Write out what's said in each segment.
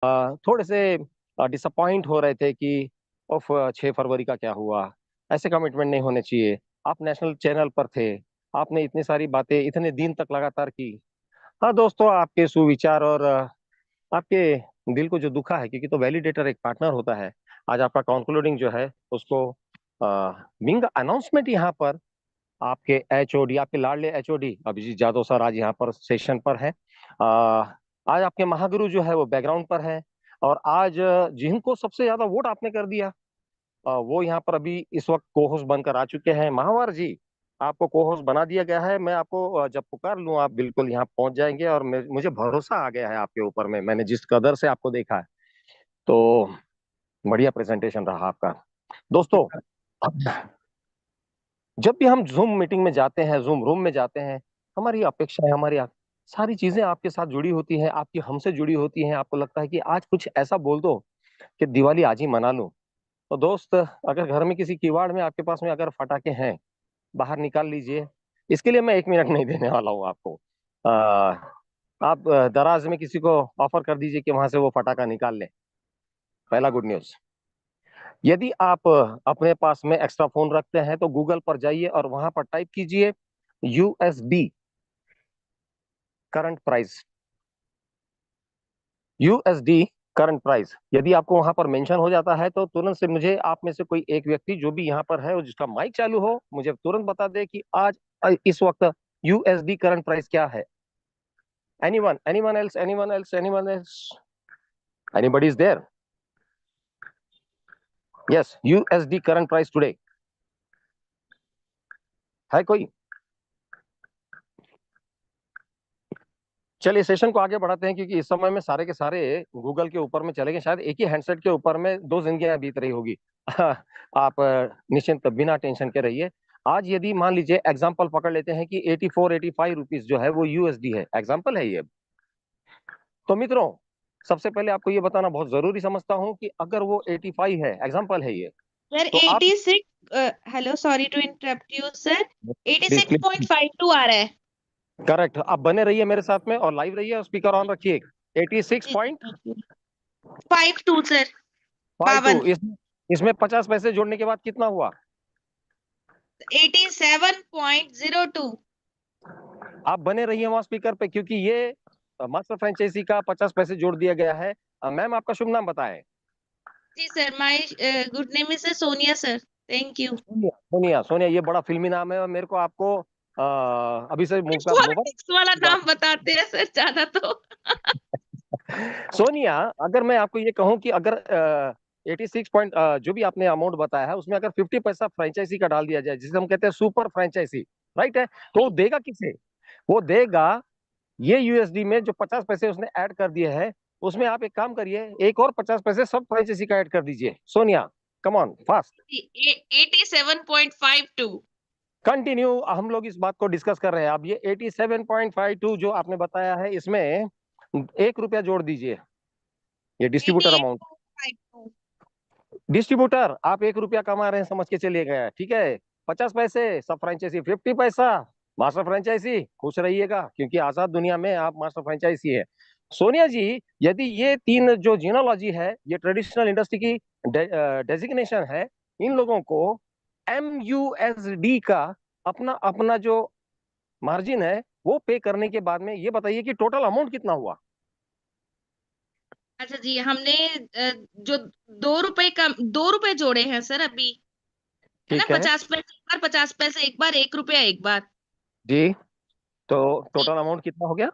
थोड़े से डिसअपॉइंट हो रहे थे कि ऑफ 6 फरवरी का क्या हुआ। ऐसे कमिटमेंट नहीं होने चाहिए। आप नेशनल चैनल पर थे, आपने इतनी सारी बातें इतने दिन तक लगातार की। हाँ दोस्तों, आपके सुविचार और आपके दिल को जो दुखा है, क्योंकि तो वैलिडेटर एक पार्टनर होता है। आज आपका कंक्लूडिंग जो है उसको बिंग अनाउंसमेंट यहाँ पर आपके एचओडी, आपके लाडले एचओडी अभिजीत यादव सर आज यहाँ पर सेशन पर है। आज आपके महागुरु जो है वो बैकग्राउंड पर है। और आज जिनको सबसे ज्यादा वोट आपने कर दिया, वो यहाँ पर अभी इस वक्त कोहोस्ट बनकर आ चुके हैं। महावर जी, आपको कोहोस्ट बना दिया गया है। मैं आपको जब पुकार लूं आप बिल्कुल यहाँ पहुंच जाएंगे, और मुझे भरोसा आ गया है आपके ऊपर में, मैंने जिस कदर से आपको देखा है। तो बढ़िया प्रेजेंटेशन रहा आपका। दोस्तों, जब भी हम जूम मीटिंग में जाते हैं, जूम रूम में जाते हैं, हमारी अपेक्षा है, सारी चीजें आपके साथ जुड़ी होती हैं, आपकी हमसे जुड़ी होती हैं। आपको लगता है कि आज कुछ ऐसा बोल दो कि दिवाली आज ही मना लूं। तो दोस्त, अगर घर में किसी किवाड़ में आपके पास में अगर फटाके हैं, बाहर निकाल लीजिए। इसके लिए मैं 1 मिनट नहीं देने वाला हूँ आपको। आप दराज में किसी को ऑफर कर दीजिए कि वहां से वो फटाका निकाल ले। पहला गुड न्यूज। यदि आप अपने पास में एक्स्ट्रा फोन रखते हैं तो गूगल पर जाइए और वहां पर टाइप कीजिए USD current price. USD current price यदि आपको वहां पर मेंशन हो जाता है तो तुरंत से मुझे, आप में से कोई एक व्यक्ति जो भी यहाँ पर है और जिसका माइक चालू हो, मुझे तुरंत बता दे कि आज इस वक्त यूएसडी करंट प्राइस क्या है। Anyone, anyone else, anyone else, anyone else, anybody is there? Yes, USD current price today. है कोई? चलिए सेशन को आगे बढ़ाते हैं, क्योंकि इस समय में सारे के सारे गूगल के ऊपर में चले गए। शायद एक ही हैंडसेट के ऊपर में दो जिंदगियां बीत रही होगी। आप निश्चिंत, बिना टेंशन के रहिए। आज यदि मान लीजिए एग्जांपल पकड़ लेते हैं कि 84-85 रुपीज जो है वो यूएसडी है, एग्जांपल है ये। तो मित्रों, सबसे पहले आपको ये बताना बहुत जरूरी समझता हूं कि अगर वो 85 है, एग्जांपल है ये, सर तो आप 86, hello sorry to interrupt you sir, please please 86.52 आ रहा है। करेक्ट, आप बने रहिए मेरे साथ में और लाइव रहिए और स्पीकर ऑन रखिए। एटी सिक्स जी जी point thank you. 52 sir, five two 52। इसमें 50 पैसे जोड़ने के बाद कितना हुआ? 87.02। आप बने रहिए वहां स्पीकर पे, क्योंकि ये मास्टर फ्रेंचाइजी का 50 पैसे जोड़ दिया गया है। मैम, आपका शुभ नाम बताएं। जी sir, my good name is Sonia sir. Thank you. Sonia, Sonia, Sonia, ये बड़ा फिल्मी नाम है और मेरे को आपको अभी से मुबारक। पॉलिटिक्स वाला नाम बताते हैं सर ज्यादा तो। सोनिया, अगर मैं आपको ये कहूं कि अगर 86 पॉइंट जो भी आपने अमाउंट बताया है उसमें अगर 50 पैसा फ्रेंचाइजी का डाल दिया जाए, जिसे हम कहते हैं सुपर फ्रेंचाइजी, राइट है, तो वो जी देगा किसे? वो देगा ये यूएसडी में जो 50 पैसे उसने ऐड कर दिए हैं, उसमें आप एक काम करिए, एक और 50 पैसे सब फ्रेंचाइजी का ऐड कर दीजिए। सोनिया, कम ऑन फास्ट, जी 87.52। कंटिन्यू। हम लोग इस बात को डिस्कस कर रहे हैं। अब ये 87.52 जो आपने बताया है, इसमें 1 रुपया जोड़ दीजिए, ये डिस्ट्रीब्यूटर अमाउंट। 88.52। डिस्ट्रीब्यूटर, आप 1 रुपया कमा रहे हैं समझ के चलिए गए, ठीक है। 50 पैसे सब फ्रेंचाइजी, 50 पैसा मास्टर फ्रेंचाइजी। खुश रहिएगा, क्योंकि आजाद दुनिया में आप मास्टर फ्रेंचाइजी है। सोनिया जी, यदि ये तीन जो जीनोलॉजी है, ये ट्रेडिशनल इंडस्ट्री की डेजिग्नेशन है, इन लोगों को एमयूएसडी का अपना अपना जो मार्जिन है वो पे करने के बाद में ये बताइए कि टोटल अमाउंट कितना हुआ? अच्छा जी, हमने जो 2 रुपए का 2 रुपए जोड़े हैं सर अभी, है ना। ठीक है 50 पैसे एक बार, 50 पैसे एक बार, 1 रुपया एक बार। जी। तो जी टोटल अमाउंट कितना हो गया?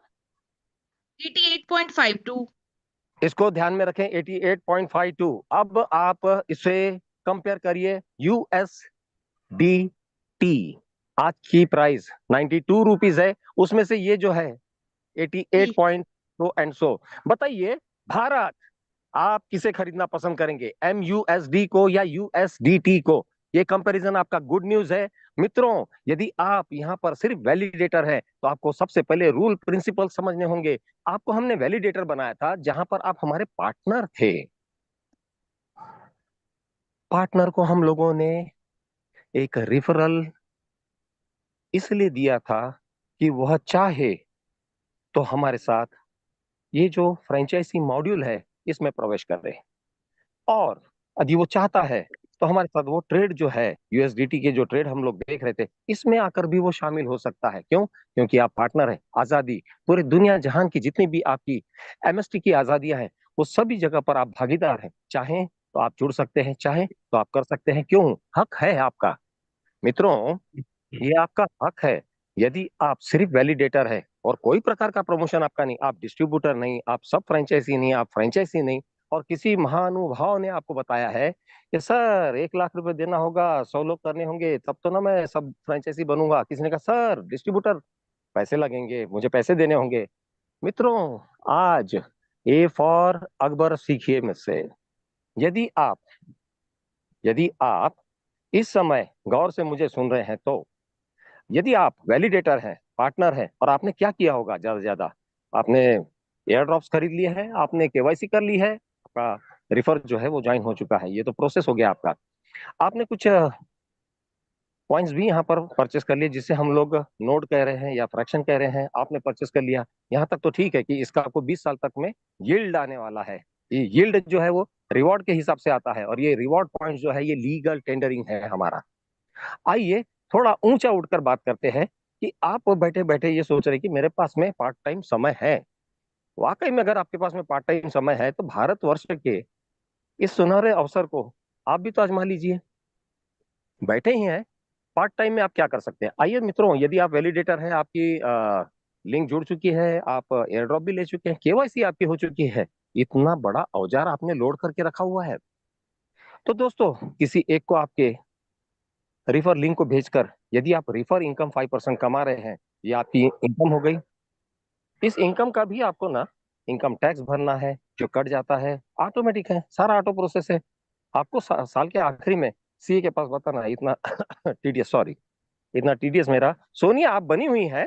88.52। इसको ध्यान में रखें, 88.52। अब आप इसे कंपेयर करिए यूएसडीटी। आज की प्राइस 92 रुपीज है, उसमें से ये जो है एटी एट जी पॉइंट टू एंड सो। बताइए, भारत, आप किसे खरीदना पसंद करेंगे, एमयूएसडी को या यूएसडीटी को? ये कंपैरिजन आपका गुड न्यूज है। मित्रों, यदि आप यहाँ पर सिर्फ वैलिडेटर हैं तो आपको सबसे पहले रूल प्रिंसिपल समझने होंगे। आपको हमने वैलिडेटर बनाया था जहां पर आप हमारे पार्टनर थे। पार्टनर को हम लोगों ने एक रिफरल इसलिए दिया था कि वह चाहे तो हमारे साथ ये जो फ्रेंचाइजी मॉड्यूल है इसमें प्रवेश करे, और यदि वो चाहता है तो हमारे साथ वो ट्रेड जो है, यूएसडीटी के जो ट्रेड हम लोग देख रहे थे, इसमें आकर भी वो शामिल हो सकता है। क्यों? क्योंकि आप पार्टनर है। आजादी, पूरी दुनिया जहान की जितनी भी आपकी एमएसटी की आजादियां हैं, वो सभी जगह पर आप भागीदार हैं। चाहें तो आप जुड़ सकते हैं, चाहें तो आप कर सकते हैं। क्यों? हक है आपका मित्रों, ये आपका हक है। यदि आप सिर्फ वैलिडेटर है और कोई प्रकार का प्रमोशन आपका नहीं, आप डिस्ट्रीब्यूटर नहीं, आप सब फ्रेंचाइजी नहीं, आप फ्रेंचाइजी नहीं, और किसी महानुभाव ने आपको बताया है कि सर 1 लाख रुपए देना होगा, 100 लोग करने होंगे, तब तो ना मैं सब फ्रेंचाइजी बनूंगा। किसी ने कहा सर डिस्ट्रीब्यूटर पैसे लगेंगे, मुझे पैसे देने होंगे। मित्रों, आज ए फॉर अकबर सीखिए मुझसे। यदि आप यदि आप इस समय गौर से मुझे सुन रहे हैं, तो यदि आप वैलिडेटर हैं, पार्टनर हैं, और आपने क्या किया होगा, ज्यादा से ज्यादा आपने एयर ड्रॉप्स खरीद लिए हैं, आपने केवाईसी कर ली है, आपका रिफर जो है वो ज्वाइन हो चुका है, ये तो प्रोसेस हो गया आपका। आपने कुछ पॉइंट्स भी यहाँ पर परचेस कर लिए, जिसे हम लोग नोड कह रहे हैं या फ्रैक्शन कह रहे हैं, आपने परचेस कर लिया। यहाँ तक तो ठीक है कि इसका आपको 20 साल तक में यील्ड आने वाला है। ये यील्ड जो है वो रिवॉर्ड के हिसाब से आता है, और ये रिवॉर्ड पॉइंट जो है ये लीगल टेंडरिंग है हमारा। आइए थोड़ा ऊंचा उठकर बात करते हैं कि आप बैठे बैठे ये सोच रहे कि मेरे पास में पार्ट टाइम समय है। वाकई में अगर आपके पास में पार्ट टाइम समय है, तो भारतवर्ष के इस सुनहरे अवसर को आप भी तो आजमा लीजिए। बैठे ही हैं, पार्ट टाइम में आप क्या कर सकते हैं? आइए मित्रों, यदि आप वैलिडेटर हैं, आपकी लिंक जुड़ चुकी है, आप एयर ड्रॉप भी ले चुके हैं, केवाईसी आपकी हो चुकी है, इतना बड़ा औजार आपने लोड करके रखा हुआ है, तो दोस्तों किसी एक को आपके रिफर लिंक को भेजकर, यदि आप रिफर इनकम 5% कमा रहे हैं, ये आपकी इनकम हो गई। इस इनकम का भी आपको ना इनकम टैक्स भरना है, जो कट जाता है, ऑटोमेटिक है, सारा ऑटो प्रोसेस है। आपको साल के आखिरी में सीए के पास बताना है, इतना टीडीएस, सॉरी, इतना टीडीएस मेरा। सोनिया आप बनी हुई है।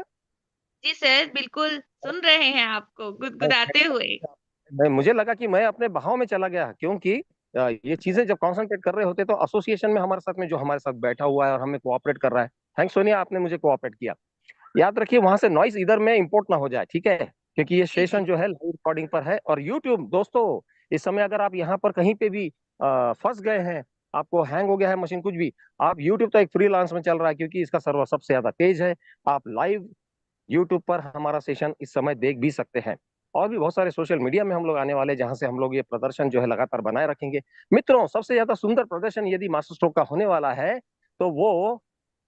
जी सर, बिल्कुल सुन रहे हैं आपको गुदगुदाते हुए। मुझे लगा कि मैं अपने बहाव में चला गया, क्योंकि ये चीजें जब कॉन्सेंट्रेट कर रहे होते तो एसोसिएशन में हमारे साथ में जो हमारे साथ बैठा हुआ है और हमें कोऑपरेट कर रहा है, थैंक्स सोनिया, आपने मुझे कोऑपरेट किया। याद रखिए वहां से नॉइस इधर में इंपोर्ट ना हो जाए, ठीक है? क्योंकि ये जी जी। सेशन जो है लाइव रिकॉर्डिंग पर है। और यूट्यूब दोस्तों, इस समय अगर आप यहाँ पर कहीं पे भी फंस गए हैं, आपको हैंग हो गया है मशीन, कुछ भी, आप यूट्यूब तो एक फ्रीलांस में चल रहा है, क्योंकि इसका सर्वर सबसे ज्यादा तेज है। आप लाइव यूट्यूब पर हमारा सेशन इस समय देख भी सकते हैं। और भी बहुत सारे सोशल मीडिया में हम लोग आने वाले, जहां से हम लोग ये प्रदर्शन जो है लगातार बनाए रखेंगे। मित्रों, सबसे ज्यादा सुंदर प्रदर्शन यदि मास्टर स्ट्रोक का होने वाला है, तो वो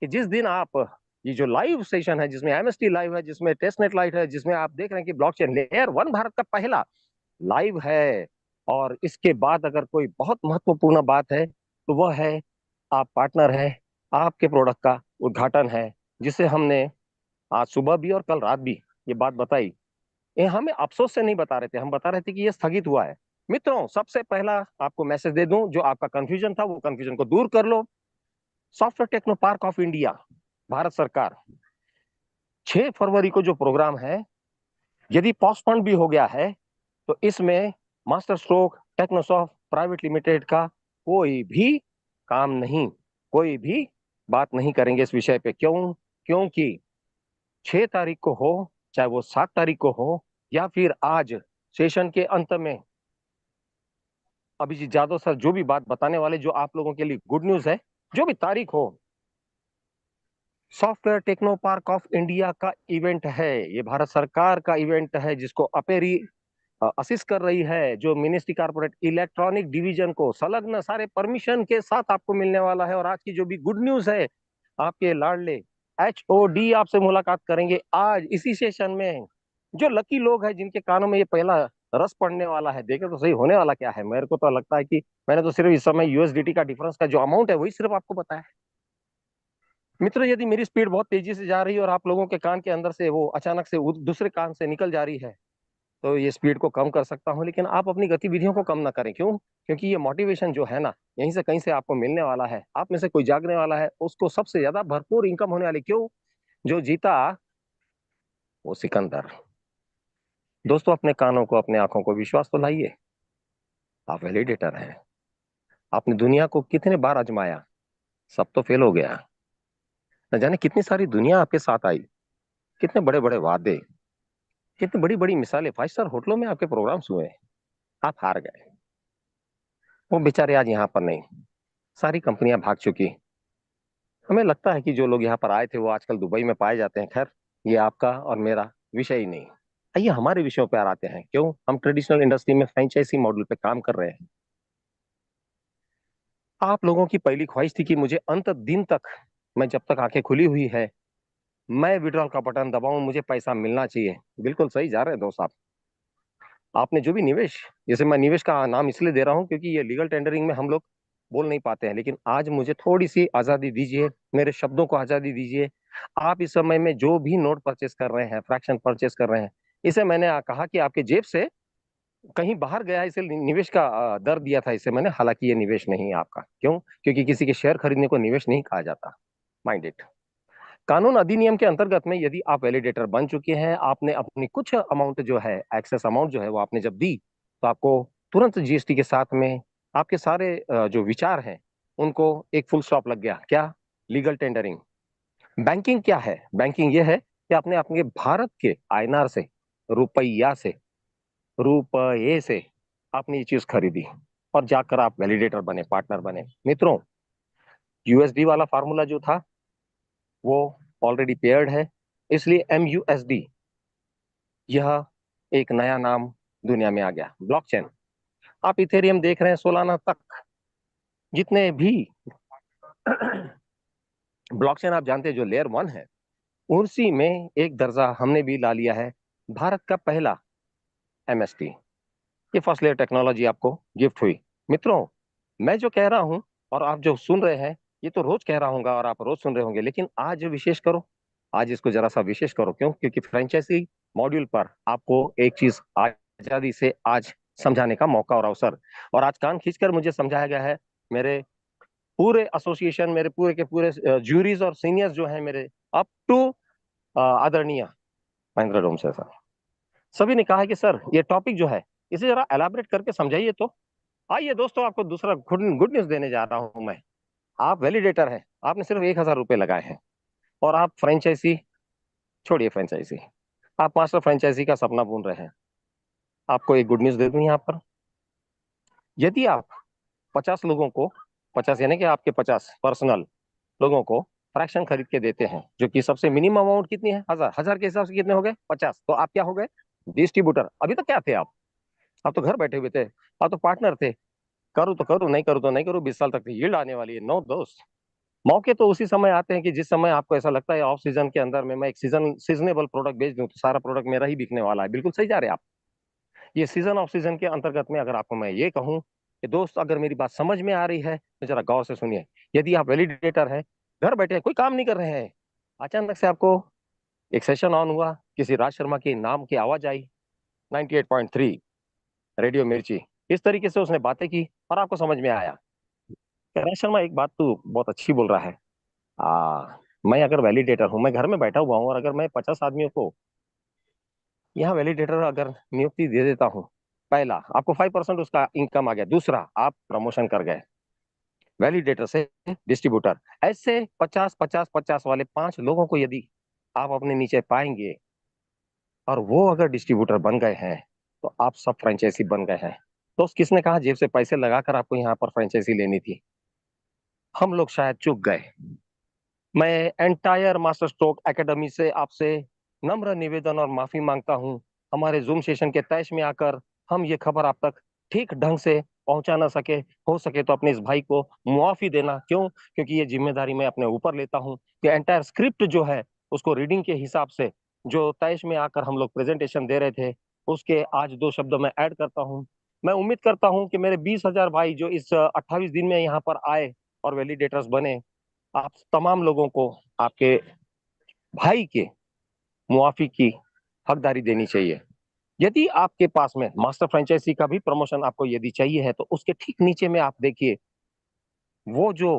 कि जिस दिन आप ये जो लाइव सेशन है, जिसमें एमएसटी लाइव है, जिसमें टेस्टनेट लाइव है, जिसमें आप देख रहे हैं कि ब्लॉकचेन लेयर 1 भारत का पहला लाइव है। और इसके बाद अगर कोई बहुत महत्वपूर्ण बात है, तो वह है आप पार्टनर है, आपके प्रोडक्ट का उद्घाटन है, जिसे हमने आज सुबह भी और कल रात भी ये बात बताई। ये हमें अफसोस से नहीं बता रहे थे, हम बता रहे थे कि ये स्थगित हुआ है। मित्रों, सबसे पहला आपको मैसेज दे दूं, जो आपका कंफ्यूजन था वो कंफ्यूजन को दूर कर लो। Software techno park of India, Bharat सरकार, 6 फरवरी को जो प्रोग्राम है, यदि पोस्टपोन भी हो गया है, तो इसमें master stroke Technosoft private limited का कोई भी काम नहीं, कोई भी बात नहीं करेंगे इस विषय पे। क्यों? क्योंकि 6 तारीख को हो, चाहे वो 7 तारीख को हो, या फिर आज सेशन के अंत में अभिजीत जादव सर जो भी बात बताने वाले, जो आप लोगों के लिए गुड न्यूज है, जो भी तारीख हो, software techno park of India का इवेंट है। ये भारत सरकार का इवेंट है, जिसको अपेरी असिस्ट कर रही है, जो मिनिस्ट्री कारपोरेट इलेक्ट्रॉनिक डिवीजन को संलग्न सारे परमिशन के साथ आपको मिलने वाला है। और आज की जो भी गुड न्यूज है, आपके लाडले HOD आपसे मुलाकात करेंगे आज इसी सेशन में। जो लकी लोग हैं, जिनके कानों में ये पहला रस पड़ने वाला है, देखे तो सही होने वाला क्या है। मेरे को तो लगता है कि मैंने तो सिर्फ इस समय यूएसडीटी का डिफरेंस का जो अमाउंट है वही सिर्फ आपको बताया है। मित्रों, यदि मेरी स्पीड बहुत तेजी से जा रही है और आप लोगों के कान के अंदर से वो अचानक से दूसरे कान से निकल जा रही है, तो ये स्पीड को कम कर सकता हूँ, लेकिन आप अपनी गतिविधियों को कम ना करें। क्यों? क्योंकि ये मोटिवेशन जो है ना, यहीं से कहीं से आपको मिलने वाला है। आप में से कोई जागने वाला है, उसको सबसे ज्यादा भरपूर इनकम होने वाली। क्यों? जो जीता वो सिकंदर। दोस्तों, अपने कानों को, अपने आंखों को विश्वास तो लाइए। आप वैलिडेटर हैं। आपने दुनिया को कितने बार आजमाया, सब तो फेल हो गया। न जाने कितनी सारी दुनिया आपके साथ आई, कितने बड़े बड़े वादे, कितनी बड़ी बड़ी मिसालें, 5 स्टार होटलों में आपके प्रोग्राम्स हुए, आप हार गए। वो बेचारे आज यहाँ पर नहीं, सारी कंपनियां भाग चुकी। हमें लगता है कि जो लोग यहाँ पर आए थे वो आजकल दुबई में पाए जाते हैं। खैर, ये आपका और मेरा विषय ही नहीं। आइए हमारे विषयों पर आते हैं। क्यों हम ट्रेडिशनल इंडस्ट्री में फ्रेंचाइजी मॉडल पे काम कर रहे हैं? आप लोगों की पहली ख्वाहिश थी कि मुझे अंत दिन तक, मैं जब तक आंखें खुली हुई है, मैं विड्रॉल का बटन दबाऊं, मुझे पैसा मिलना चाहिए। बिल्कुल सही जा रहे हैं दोस्त आप। आपने जो भी निवेश, जैसे मैं निवेश का नाम इसलिए दे रहा हूं क्योंकि ये लीगल टेंडरिंग में हम लोग बोल नहीं पाते हैं, लेकिन आज मुझे थोड़ी सी आजादी दीजिए, मेरे शब्दों को आजादी दीजिए। आप इस समय में जो भी नोट परचेस कर रहे हैं, फ्रैक्शन परचेस कर रहे हैं, इसे मैंने कहा कि आपके जेब से कहीं बाहर गया, इसे निवेश का दर दिया था इसे मैंने। हालांकि ये निवेश नहीं है आपका। क्यों? क्योंकि किसी के शेयर खरीदने को निवेश नहीं कहा जाता। Mind it. कानून अधिनियम के अंतर्गत में यदि आप वैलिडेटर बन चुके हैं, आपने अपनी कुछ अमाउंट जो है, एक्सेस अमाउंट जो है वो आपने जब दी, तो आपको तुरंत जीएसटी के साथ में आपके सारे जो विचार हैं उनको एक फुल स्टॉप लग गया। क्या? Legal tendering. बैंकिंग क्या है? बैंकिंग ये है कि आपने अपने भारत के आईएनआर से, रुपया से, रुपये से आपने ये चीज खरीदी और जाकर आप वैलिडेटर बने, पार्टनर बने। मित्रों, यूएसडी वाला फार्मूला जो था वो ऑलरेडी पेयर्ड है, इसलिए एमयूएसडी, यह एक नया नाम दुनिया में आ गया, ब्लॉकचेन। आप इथेरियम देख रहे हैं, सोलाना तक जितने भी ब्लॉकचेन आप जानते हैं जो लेयर 1 है, उसी में एक दर्जा हमने भी ला लिया है। भारत का पहला एमएसटी, ये फर्स्ट लेयर टेक्नोलॉजी आपको गिफ्ट हुई। मित्रों, मैं जो कह रहा हूं और आप जो सुन रहे हैं, ये तो रोज कह रहा हूंगा और आप रोज सुन रहे होंगे, लेकिन आज विशेष करो। आज इसको जरा सा विशेष करो। क्यों? क्योंकि फ्रेंचाइजी मॉड्यूल पर आपको एक चीज आजादी से आज समझाने का मौका और अवसर, और आज कान खींचकर मुझे समझाया गया है। मेरे पूरे एसोसिएशन, मेरे पूरे के पूरे ज्यूरीज और सीनियर्स जो हैं मेरे, अप टू आदरणीय महेंद्र डोमसे सर, सभी ने कहा है कि सर ये टॉपिक जो है इसे जरा एलाबरेट करके समझाइए। तो आइए दोस्तों, आपको दूसरा गुड न्यूज देने जा रहा हूं मैं। आप वैलिडेटर हैं, आपने सिर्फ 1,000 रुपए लगाए हैं और आप फ्रेंचाइजी, छोड़िए फ्रेंचाइजी, आप मास्टर फ्रेंचाइजी का सपना बुन रहे हैं। आपको एक गुड न्यूज दे दूं यहाँ पर। यदि आप 50 लोगों को, 50 यानी कि आपके 50 पर्सनल लोगों को फ्रैक्शन खरीद के देते हैं, जो कि सबसे मिनिमम अमाउंट कितनी है? 1,000। 1,000 के हिसाब से कितने हो गए? 50। तो आप क्या हो गए? डिस्ट्रीब्यूटर। अभी तक क्या थे आप तो घर बैठे हुए थे, आप तो पार्टनर थे। करूँ तो करूँ, नहीं करूँ तो नहीं करूँ, 20 साल तक यील्ड आने वाली है। नो दोस्त, मौके तो उसी समय आते हैं कि जिस समय आपको ऐसा लगता है ऑफ सीजन के अंदर में मैं एक सीजनेबल प्रोडक्ट बेच दूं तो सारा प्रोडक्ट मेरा ही बिकने वाला है। बिल्कुल सही जा रहे हैं आप। ये सीजन ऑफ सीजन के अंतर्गत में अगर आपको मैं ये कहूं कि दोस्त, अगर मेरी बात समझ में आ रही है तो जरा गौर से सुनिए। यदि आप वैलिडेटर हैं, घर बैठे कोई काम नहीं कर रहे हैं, अचानक से आपको एक सेशन ऑन हुआ, किसी राज शर्मा के नाम की आवाज आई, 98.3 रेडियो मिर्ची, इस तरीके से उसने बातें की और आपको समझ में आया कि राज शर्मा एक बात तो बहुत अच्छी बोल रहा है। मैं अगर वैलिडेटर हूं, मैं घर में बैठा हुआ हूं, और अगर मैं 50 आदमियों को यहाँ वैलिडेटर अगर नियुक्ति दे देता हूँ, पहला आपको 5% उसका इनकम आ गया, दूसरा आप प्रमोशन कर गए वैलिडेटर से डिस्ट्रीब्यूटर। ऐसे 50 50 50 वाले 5 लोगों को यदि आप अपने नीचे पाएंगे और वो अगर डिस्ट्रीब्यूटर बन गए हैं, तो आप सब फ्रेंचाइजी बन गए हैं। तो किसने कहा जेब से पैसे लगाकर आपको यहाँ पर फ्रेंचाइजी लेनी थी? हम लोग शायद चूक गए। मैं एंटायर मास्टर स्ट्रोक एकेडमी से आपसे नम्र निवेदन और माफी मांगता हूं। हमारे जूम सेशन के तैश में आकर हम ये खबर आप तक ठीक ढंग से पहुंचा ना सके। हो सके तो अपने इस भाई को मुआफी देना। क्यों? क्योंकि ये जिम्मेदारी मैं अपने ऊपर लेता हूं कि एंटायर स्क्रिप्ट जो है उसको रीडिंग के हिसाब से जो तैश में आकर हम लोग प्रेजेंटेशन दे रहे थे, उसके आज 2 शब्द मैं ऐड करता हूं। मैं उम्मीद करता हूं कि मेरे 20,000 भाई जो इस 28 दिन में यहाँ पर आए और वैलिडेटर्स बने, आप तमाम लोगों को आपके भाई के मुआफी की हकदारी देनी चाहिए। यदि आपके पास में मास्टर फ्रेंचाइजी का भी प्रमोशन आपको यदि चाहिए है, तो उसके ठीक नीचे में आप देखिए, वो जो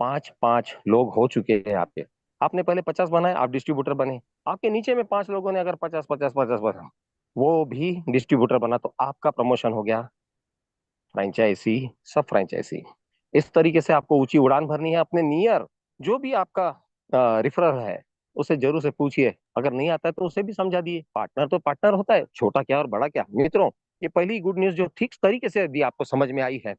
5 5 लोग हो चुके हैं आपके, आपने पहले 50 बनाए, आप डिस्ट्रीब्यूटर बने, आपके नीचे में 5 लोगों ने अगर 50 50 50 बना, वो भी डिस्ट्रीब्यूटर बना, तो आपका प्रमोशन हो गया फ्रेंचाइजी, सब फ्रेंचाइजी। इस तरीके से आपको ऊंची उड़ान भरनी है। अपने नियर जो भी आपका रिफरर है, उसे जरूर से पूछिए। अगर नहीं आता है तो उसे भी समझा दिए। पार्टनर तो पार्टनर होता है, छोटा क्या और बड़ा क्या। मित्रों, ये पहली गुड न्यूज जो ठीक तरीके से यदि आपको समझ में आई है,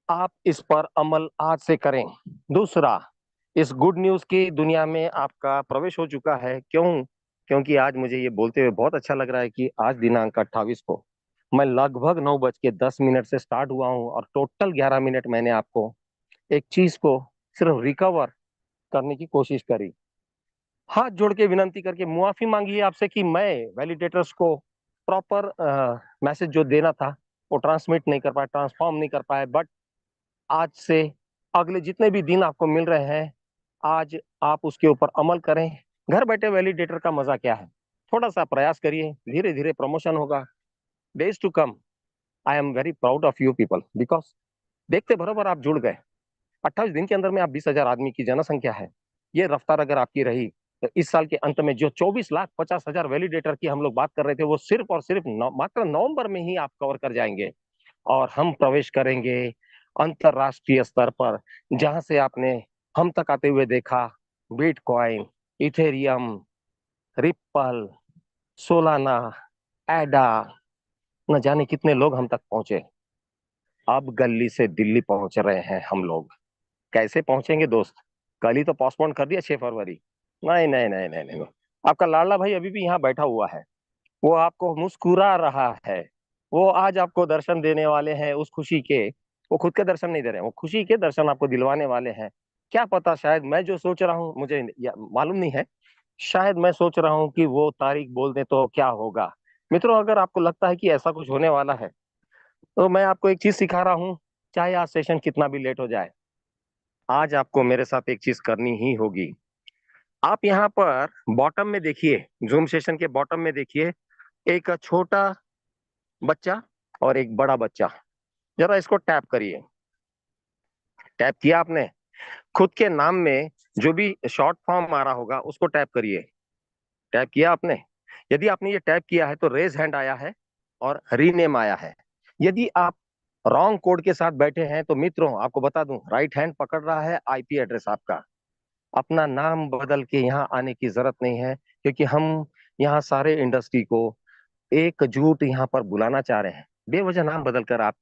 आप इस पर अमल आज से करें। दूसरा, इस गुड न्यूज की दुनिया में आपका प्रवेश हो चुका है। क्यों? क्योंकि आज मुझे ये बोलते हुए बहुत अच्छा लग रहा है कि आज दिनांक 28 को मैं लगभग 9:10 से स्टार्ट हुआ हूं और टोटल 11 मिनट मैंने आपको एक चीज को सिर्फ रिकवर करने की कोशिश करी। हाथ जोड़ के विनती करके मुआफी मांगी है आपसे कि मैं वैलिडेटर्स को प्रॉपर मैसेज जो देना था वो ट्रांसमिट नहीं कर पाया, ट्रांसफॉर्म नहीं कर पाया। बट आज से अगले जितने भी दिन आपको मिल रहे हैं, आज आप उसके ऊपर अमल करें। घर बैठे वैलिडेटर का मजा क्या है? थोड़ा सा प्रयास करिए, धीरे धीरे प्रमोशन होगा। Days to come. I am very proud of you people, because देखते बरोबर आप जुड़ गए। 28 दिन के अंदर में आप 20,000 आदमी की जनसंख्या है। ये रफ्तार अगर आपकी रही तो इस साल के अंत में जो 24,50,000 वैलिडेटर की हम लोग बात कर रहे थे, वो सिर्फ और सिर्फ मात्र नवंबर में ही आप कवर कर जाएंगे। और हम प्रवेश करेंगे अंतरराष्ट्रीय स्तर पर, जहां से आपने हम तक आते हुए देखा बिटकॉइन, इथेरियम, रिप्पल, सोलाना, एडा, न जाने कितने लोग हम तक पहुंचे। अब गली से दिल्ली पहुंच रहे हैं हम लोग। कैसे पहुंचेंगे दोस्त? कल ही तो पोस्टपोन कर दिया 6 फरवरी। नहीं नहीं नहीं नहीं नहीं, आपका लाडला भाई अभी भी यहाँ बैठा हुआ है। वो आपको मुस्कुरा रहा है। वो आज आपको दर्शन देने वाले हैं उस खुशी के। वो खुद के दर्शन नहीं दे रहे हैं, वो खुशी के दर्शन आपको दिलवाने वाले हैं। क्या पता, शायद मैं जो सोच रहा हूँ मुझे मालूम नहीं है। शायद मैं सोच रहा हूँ कि वो तारीख बोल दे तो क्या होगा। मित्रों, अगर आपको लगता है कि ऐसा कुछ होने वाला है तो मैं आपको एक चीज सिखा रहा हूँ। चाहे आज सेशन कितना भी लेट हो जाए, आज आपको मेरे साथ एक चीज करनी ही होगी। आप यहाँ पर बॉटम में देखिए, जूम सेशन के बॉटम में देखिए, एक छोटा बच्चा और एक बड़ा बच्चा। जरा इसको टैप करिए। टैप किया आपने? खुद के नाम में जो भी शॉर्ट फॉर्म आ रहा होगा उसको टैप करिए। टैप किया आपने? यदि आपने ये टैप किया है तो रेज हैंड आया है और रीनेम आया है। यदि आप रॉन्ग कोड के साथ बैठे हैं तो मित्रों आपको बता दूं, राइट हैंड पकड़ रहा है आईपी एड्रेस आपका। अपना नाम बदल के यहाँ आने की जरूरत नहीं है, क्योंकि हम यहाँ सारे इंडस्ट्री को एकजुट यहाँ पर बुलाना चाह रहे हैं। बेवजह नाम बदल कर आप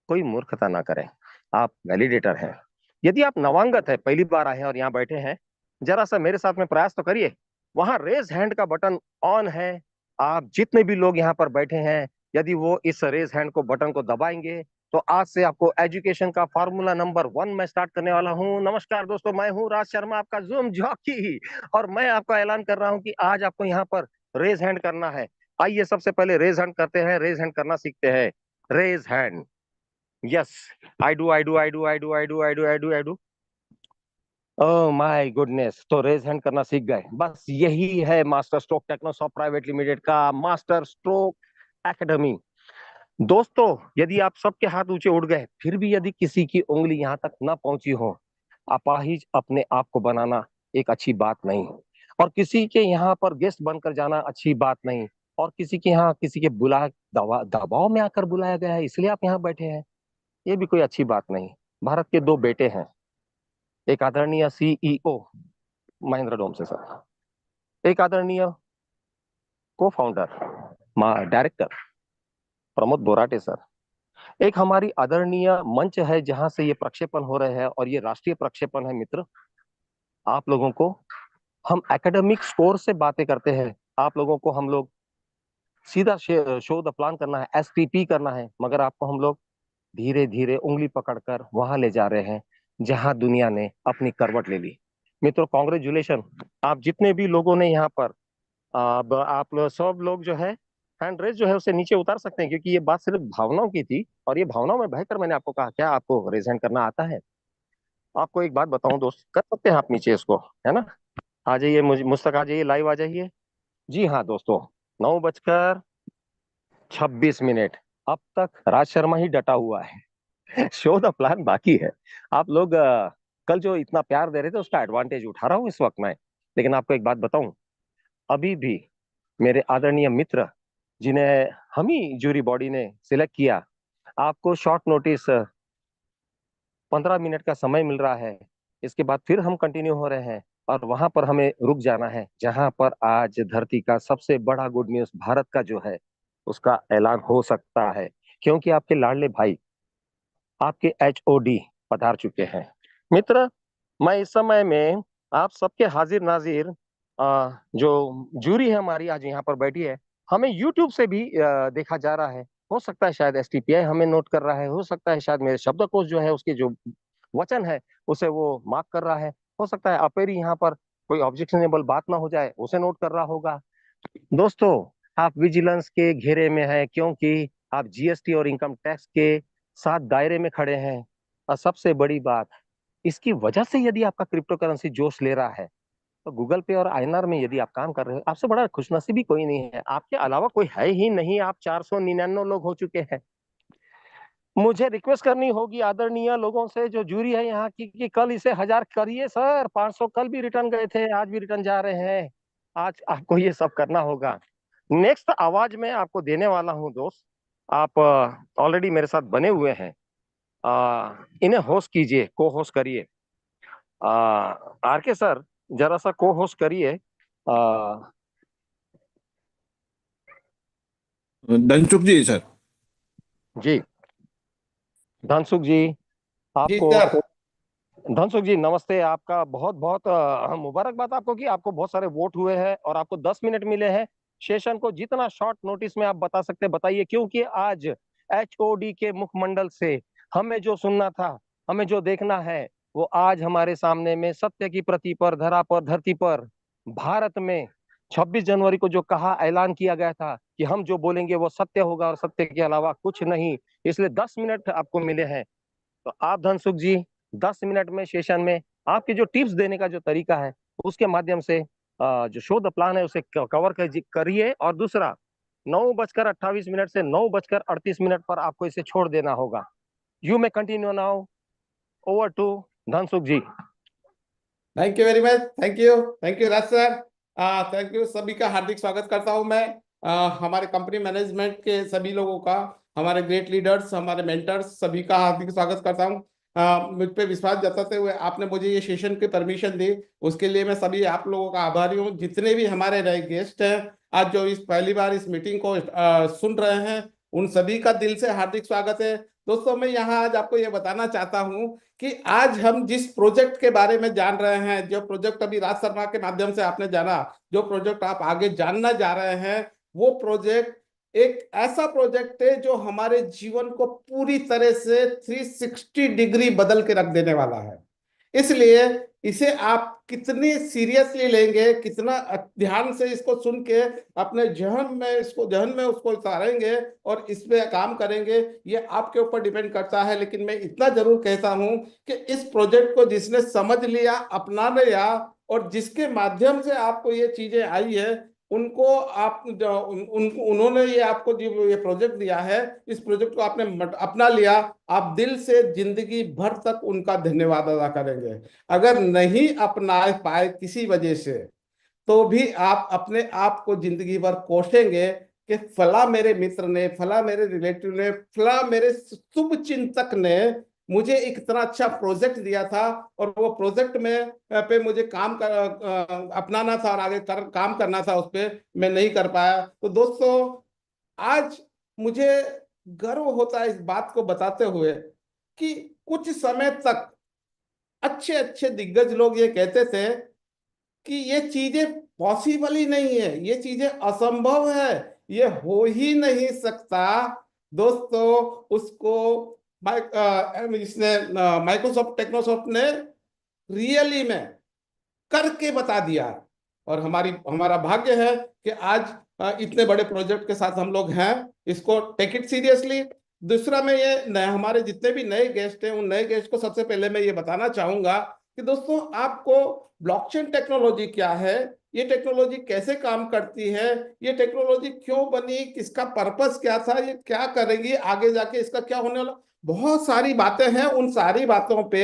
कोई मूर्खता ना करें। आप वैलिडेटर हैं। यदि आप नवांगत है, पहली बार आए हैं और यहाँ बैठे हैं, जरा सा मेरे साथ में प्रयास तो करिए। वहां रेज हैंड का बटन ऑन है। आप जितने भी लोग यहाँ पर बैठे हैं, यदि वो इस रेज हैंड को बटन को दबाएंगे तो आज से आपको एजुकेशन का फार्मूला नंबर 1 मैं स्टार्ट करने वाला हूँ। नमस्कार दोस्तों, मैं हूँ राज शर्मा, आपका जूम जॉकी। और मैं आपको ऐलान कर रहा हूँ कि आज आपको यहाँ पर रेज हैंड करना है। आइए सबसे पहले रेज हैंड करते हैं, रेज हैंड करना सीखते हैं। Raise hand. Yes, I do I do I do I do I do I do I do I do. Oh my goodness, तो रेज हैंड करना सीख गए। बस यही है master stroke Technosoft private limited का मास्टर स्ट्रोक एकेडमी। दोस्तों, यदि आप सबके हाथ ऊंचे उठ गए फिर भी यदि किसी की उंगली यहाँ तक ना पहुंची हो, अपाहिज अपने आप को बनाना एक अच्छी बात नहीं। और किसी के यहाँ पर गेस्ट बनकर जाना अच्छी बात नहीं। और किसी के यहाँ किसी के दबाव में आकर बुलाया गया है इसलिए आप यहाँ बैठे हैं, ये भी कोई अच्छी बात नहीं। भारत के दो बेटे हैं, एक आदरणीय सीईओ महेंद्र डोमसे सर, एक आदरणीय को founder director Pramod Borate sir, एक हमारी आदरणीय मंच है जहां से ये प्रक्षेपण हो रहे हैं और ये राष्ट्रीय प्रक्षेपण है। मित्र, आप लोगों को हम एकेडमिक स्कोर से बातें करते हैं। आप लोगों को हम लोग सीधा शो द प्लान करना है, एसटीपी करना है, मगर आपको हम लोग धीरे धीरे उंगली पकड़कर वहां ले जा रहे हैं जहां दुनिया ने अपनी करवट ले ली। मित्रों, कॉन्ग्रेचुलेशन। आप जितने भी लोगों ने यहाँ पर अब आप सब लोग जो है हैंड रेज जो है उसे नीचे उतार सकते हैं, क्योंकि ये बात सिर्फ भावनाओं की थी और ये भावनाओं में बहकर मैंने आपको कहा। क्या आपको रेज हैंड करना आता है? आपको एक बात बताऊं दोस्त, कर सकते हैं आप नीचे इसको, है ना? आ जाइए, मुझ तक आ जाइए, लाइव आ जाइए। जी हाँ दोस्तों, 9:26 अब तक राज शर्मा ही डटा हुआ है। शो द प्लान बाकी है। आप लोग कल जो इतना प्यार दे रहे थे उसका एडवांटेज उठा रहा हूँ इस वक्त मैं। लेकिन आपको एक बात बताऊं, अभी भी मेरे आदरणीय मित्र जिन्हें हम ही जूरी बॉडी ने सिलेक्ट किया, आपको शॉर्ट नोटिस 15 मिनट का समय मिल रहा है। इसके बाद फिर हम कंटिन्यू हो रहे हैं और वहां पर हमें रुक जाना है जहां पर आज धरती का सबसे बड़ा गुड न्यूज भारत का जो है उसका ऐलान हो सकता है, क्योंकि आपके लाडले भाई, आपके एचओडी पधार चुके हैं। मित्र, मैं इस समय में आप सबके हाजिर नाजिर, जो जूरी है हमारी आज यहाँ पर बैठी है, हमें यूट्यूब से भी देखा जा रहा है। हो सकता है शायद एसटीपीआई हमें नोट कर रहा है, हो सकता है शायद मेरे शब्दकोश जो है उसके जो वचन है उसे वो मार्क कर रहा है, हो सकता है अपेरी यहाँ पर कोई ऑब्जेक्शनेबल बात ना हो जाए उसे नोट कर रहा होगा। दोस्तों, आप विजिलेंस के घेरे में हैं, क्योंकि आप जीएसटी और इनकम टैक्स के साथ दायरे में खड़े हैं। और सबसे बड़ी बात, इसकी वजह से यदि आपका क्रिप्टो करेंसी जोश ले रहा है, तो गूगल पे और आईएनआर में यदि आप काम कर रहे हो, आपसे बड़ा खुशनसीबी कोई नहीं है। आपके अलावा कोई है ही नहीं। आप 499 लोग हो चुके हैं। मुझे रिक्वेस्ट करनी होगी आदरणीय लोगों से, जो जूरी है यहाँ की, कि कल इसे 1000 करिए सर। 500 कल भी रिटर्न गए थे, आज भी रिटर्न जा रहे हैं। आज आपको ये सब करना होगा। नेक्स्ट आवाज मैं आपको देने वाला हूँ दोस्त। आप ऑलरेडी मेरे साथ बने हुए हैं। इन्हें होस्ट कीजिए, को होस्ट करिए। आर के सर, जरा सा को होस्ट करिए। धनसुख जी सर। जी, धनसुख जी, जी आपको, सर। धनसुख जी नमस्ते। आपका बहुत बहुत मुबारकबाद आपको कि आपको बहुत सारे वोट हुए हैं और आपको 10 मिनट मिले हैं। सेशन को जितना शॉर्ट नोटिस में आप बता सकते हैं बताइए, क्योंकि आज एचओडी के मुखमंडल से हमें जो सुनना था, हमें जो देखना है, वो आज हमारे सामने में सत्य की प्रति पर, धरा पर, धरती पर, भारत में 26 जनवरी को जो कहा, ऐलान किया गया था कि हम जो बोलेंगे वो सत्य होगा और सत्य के अलावा कुछ नहीं। इसलिए 10 मिनट आपको मिले हैं। तो आप धनसुख जी 10 मिनट में सेशन में आपके जो टिप्स देने का जो तरीका है, उसके माध्यम से जो शो द प्लान है उसे कवर करिए। और दूसरा, 9:28 से 9:38 पर आपको इसे छोड़ देना होगा। You may continue now. Over to Dhansukh ji. Thank you very much. Thank you Raj sir. Thank you. सभी का हार्दिक स्वागत करता हूं मैं। हमारे कंपनी मैनेजमेंट के सभी लोगों का, हमारे ग्रेट लीडर्स, हमारे मेंटर्स, सभी का हार्दिक स्वागत करता हूं। मुझ पे विश्वास जताते हुए आपने मुझे ये सेशन की परमिशन दी, उसके लिए मैं सभी आप लोगों का आभारी हूं। जितने भी हमारे नए गेस्ट हैं आज जो इस पहली बार इस मीटिंग को सुन रहे हैं, उन सभी का दिल से हार्दिक स्वागत है। दोस्तों, मैं यहाँ आज आपको ये बताना चाहता हूँ कि आज हम जिस प्रोजेक्ट के बारे में जान रहे हैं, जो प्रोजेक्ट अभी राज शर्मा के माध्यम से आपने जाना, जो प्रोजेक्ट आप आगे जानना जा रहे हैं, वो प्रोजेक्ट एक ऐसा प्रोजेक्ट है जो हमारे जीवन को पूरी तरह से 360 डिग्री बदल के रख देने वाला है। इसलिए इसे आप कितनी सीरियसली लेंगे, कितना ध्यान से इसको सुन के अपने जहन में उसको उतारेंगे और इस पे काम करेंगे, ये आपके ऊपर डिपेंड करता है। लेकिन मैं इतना जरूर कहता हूं कि इस प्रोजेक्ट को जिसने समझ लिया, अपना लिया और जिसके माध्यम से आपको ये चीजें आई है, उनको आप उन्होंने ये आपको जो ये प्रोजेक्ट दिया है, इस प्रोजेक्ट को आपने अपना लिया, आप दिल से जिंदगी भर तक उनका धन्यवाद अदा करेंगे। अगर नहीं अपना पाए किसी वजह से, तो भी आप अपने आप को जिंदगी भर कोसेंगे कि फला मेरे मित्र ने, फला मेरे रिलेटिव ने, फला मेरे शुभ चिंतक ने मुझे एक इतना अच्छा प्रोजेक्ट दिया था और वो प्रोजेक्ट में पे मुझे अपनाना था और आगे काम करना था, उस पर मैं नहीं कर पाया। तो दोस्तों, आज मुझे गर्व होता है इस बात को बताते हुए कि कुछ समय तक अच्छे अच्छे दिग्गज लोग ये कहते थे कि ये चीजें पॉसिबल ही नहीं है, ये चीजें असंभव है, ये हो ही नहीं सकता। दोस्तों, उसको इसने माइक्रोसॉफ्ट टेक्नोसॉफ्ट ने रियली में करके बता दिया। और हमारा भाग्य है कि आज इतने बड़े प्रोजेक्ट के साथ हम लोग हैं। इसको टेक इट सीरियसली। दूसरा, मैं ये हमारे जितने भी नए गेस्ट हैं, उन नए गेस्ट को सबसे पहले मैं ये बताना चाहूंगा कि दोस्तों, आपको ब्लॉकचेन टेक्नोलॉजी क्या है, ये टेक्नोलॉजी कैसे काम करती है, ये टेक्नोलॉजी क्यों बनी, इसका पर्पस क्या था, ये क्या करेंगी आगे जाके, इसका क्या होने वाला, बहुत सारी बातें हैं। उन सारी बातों पे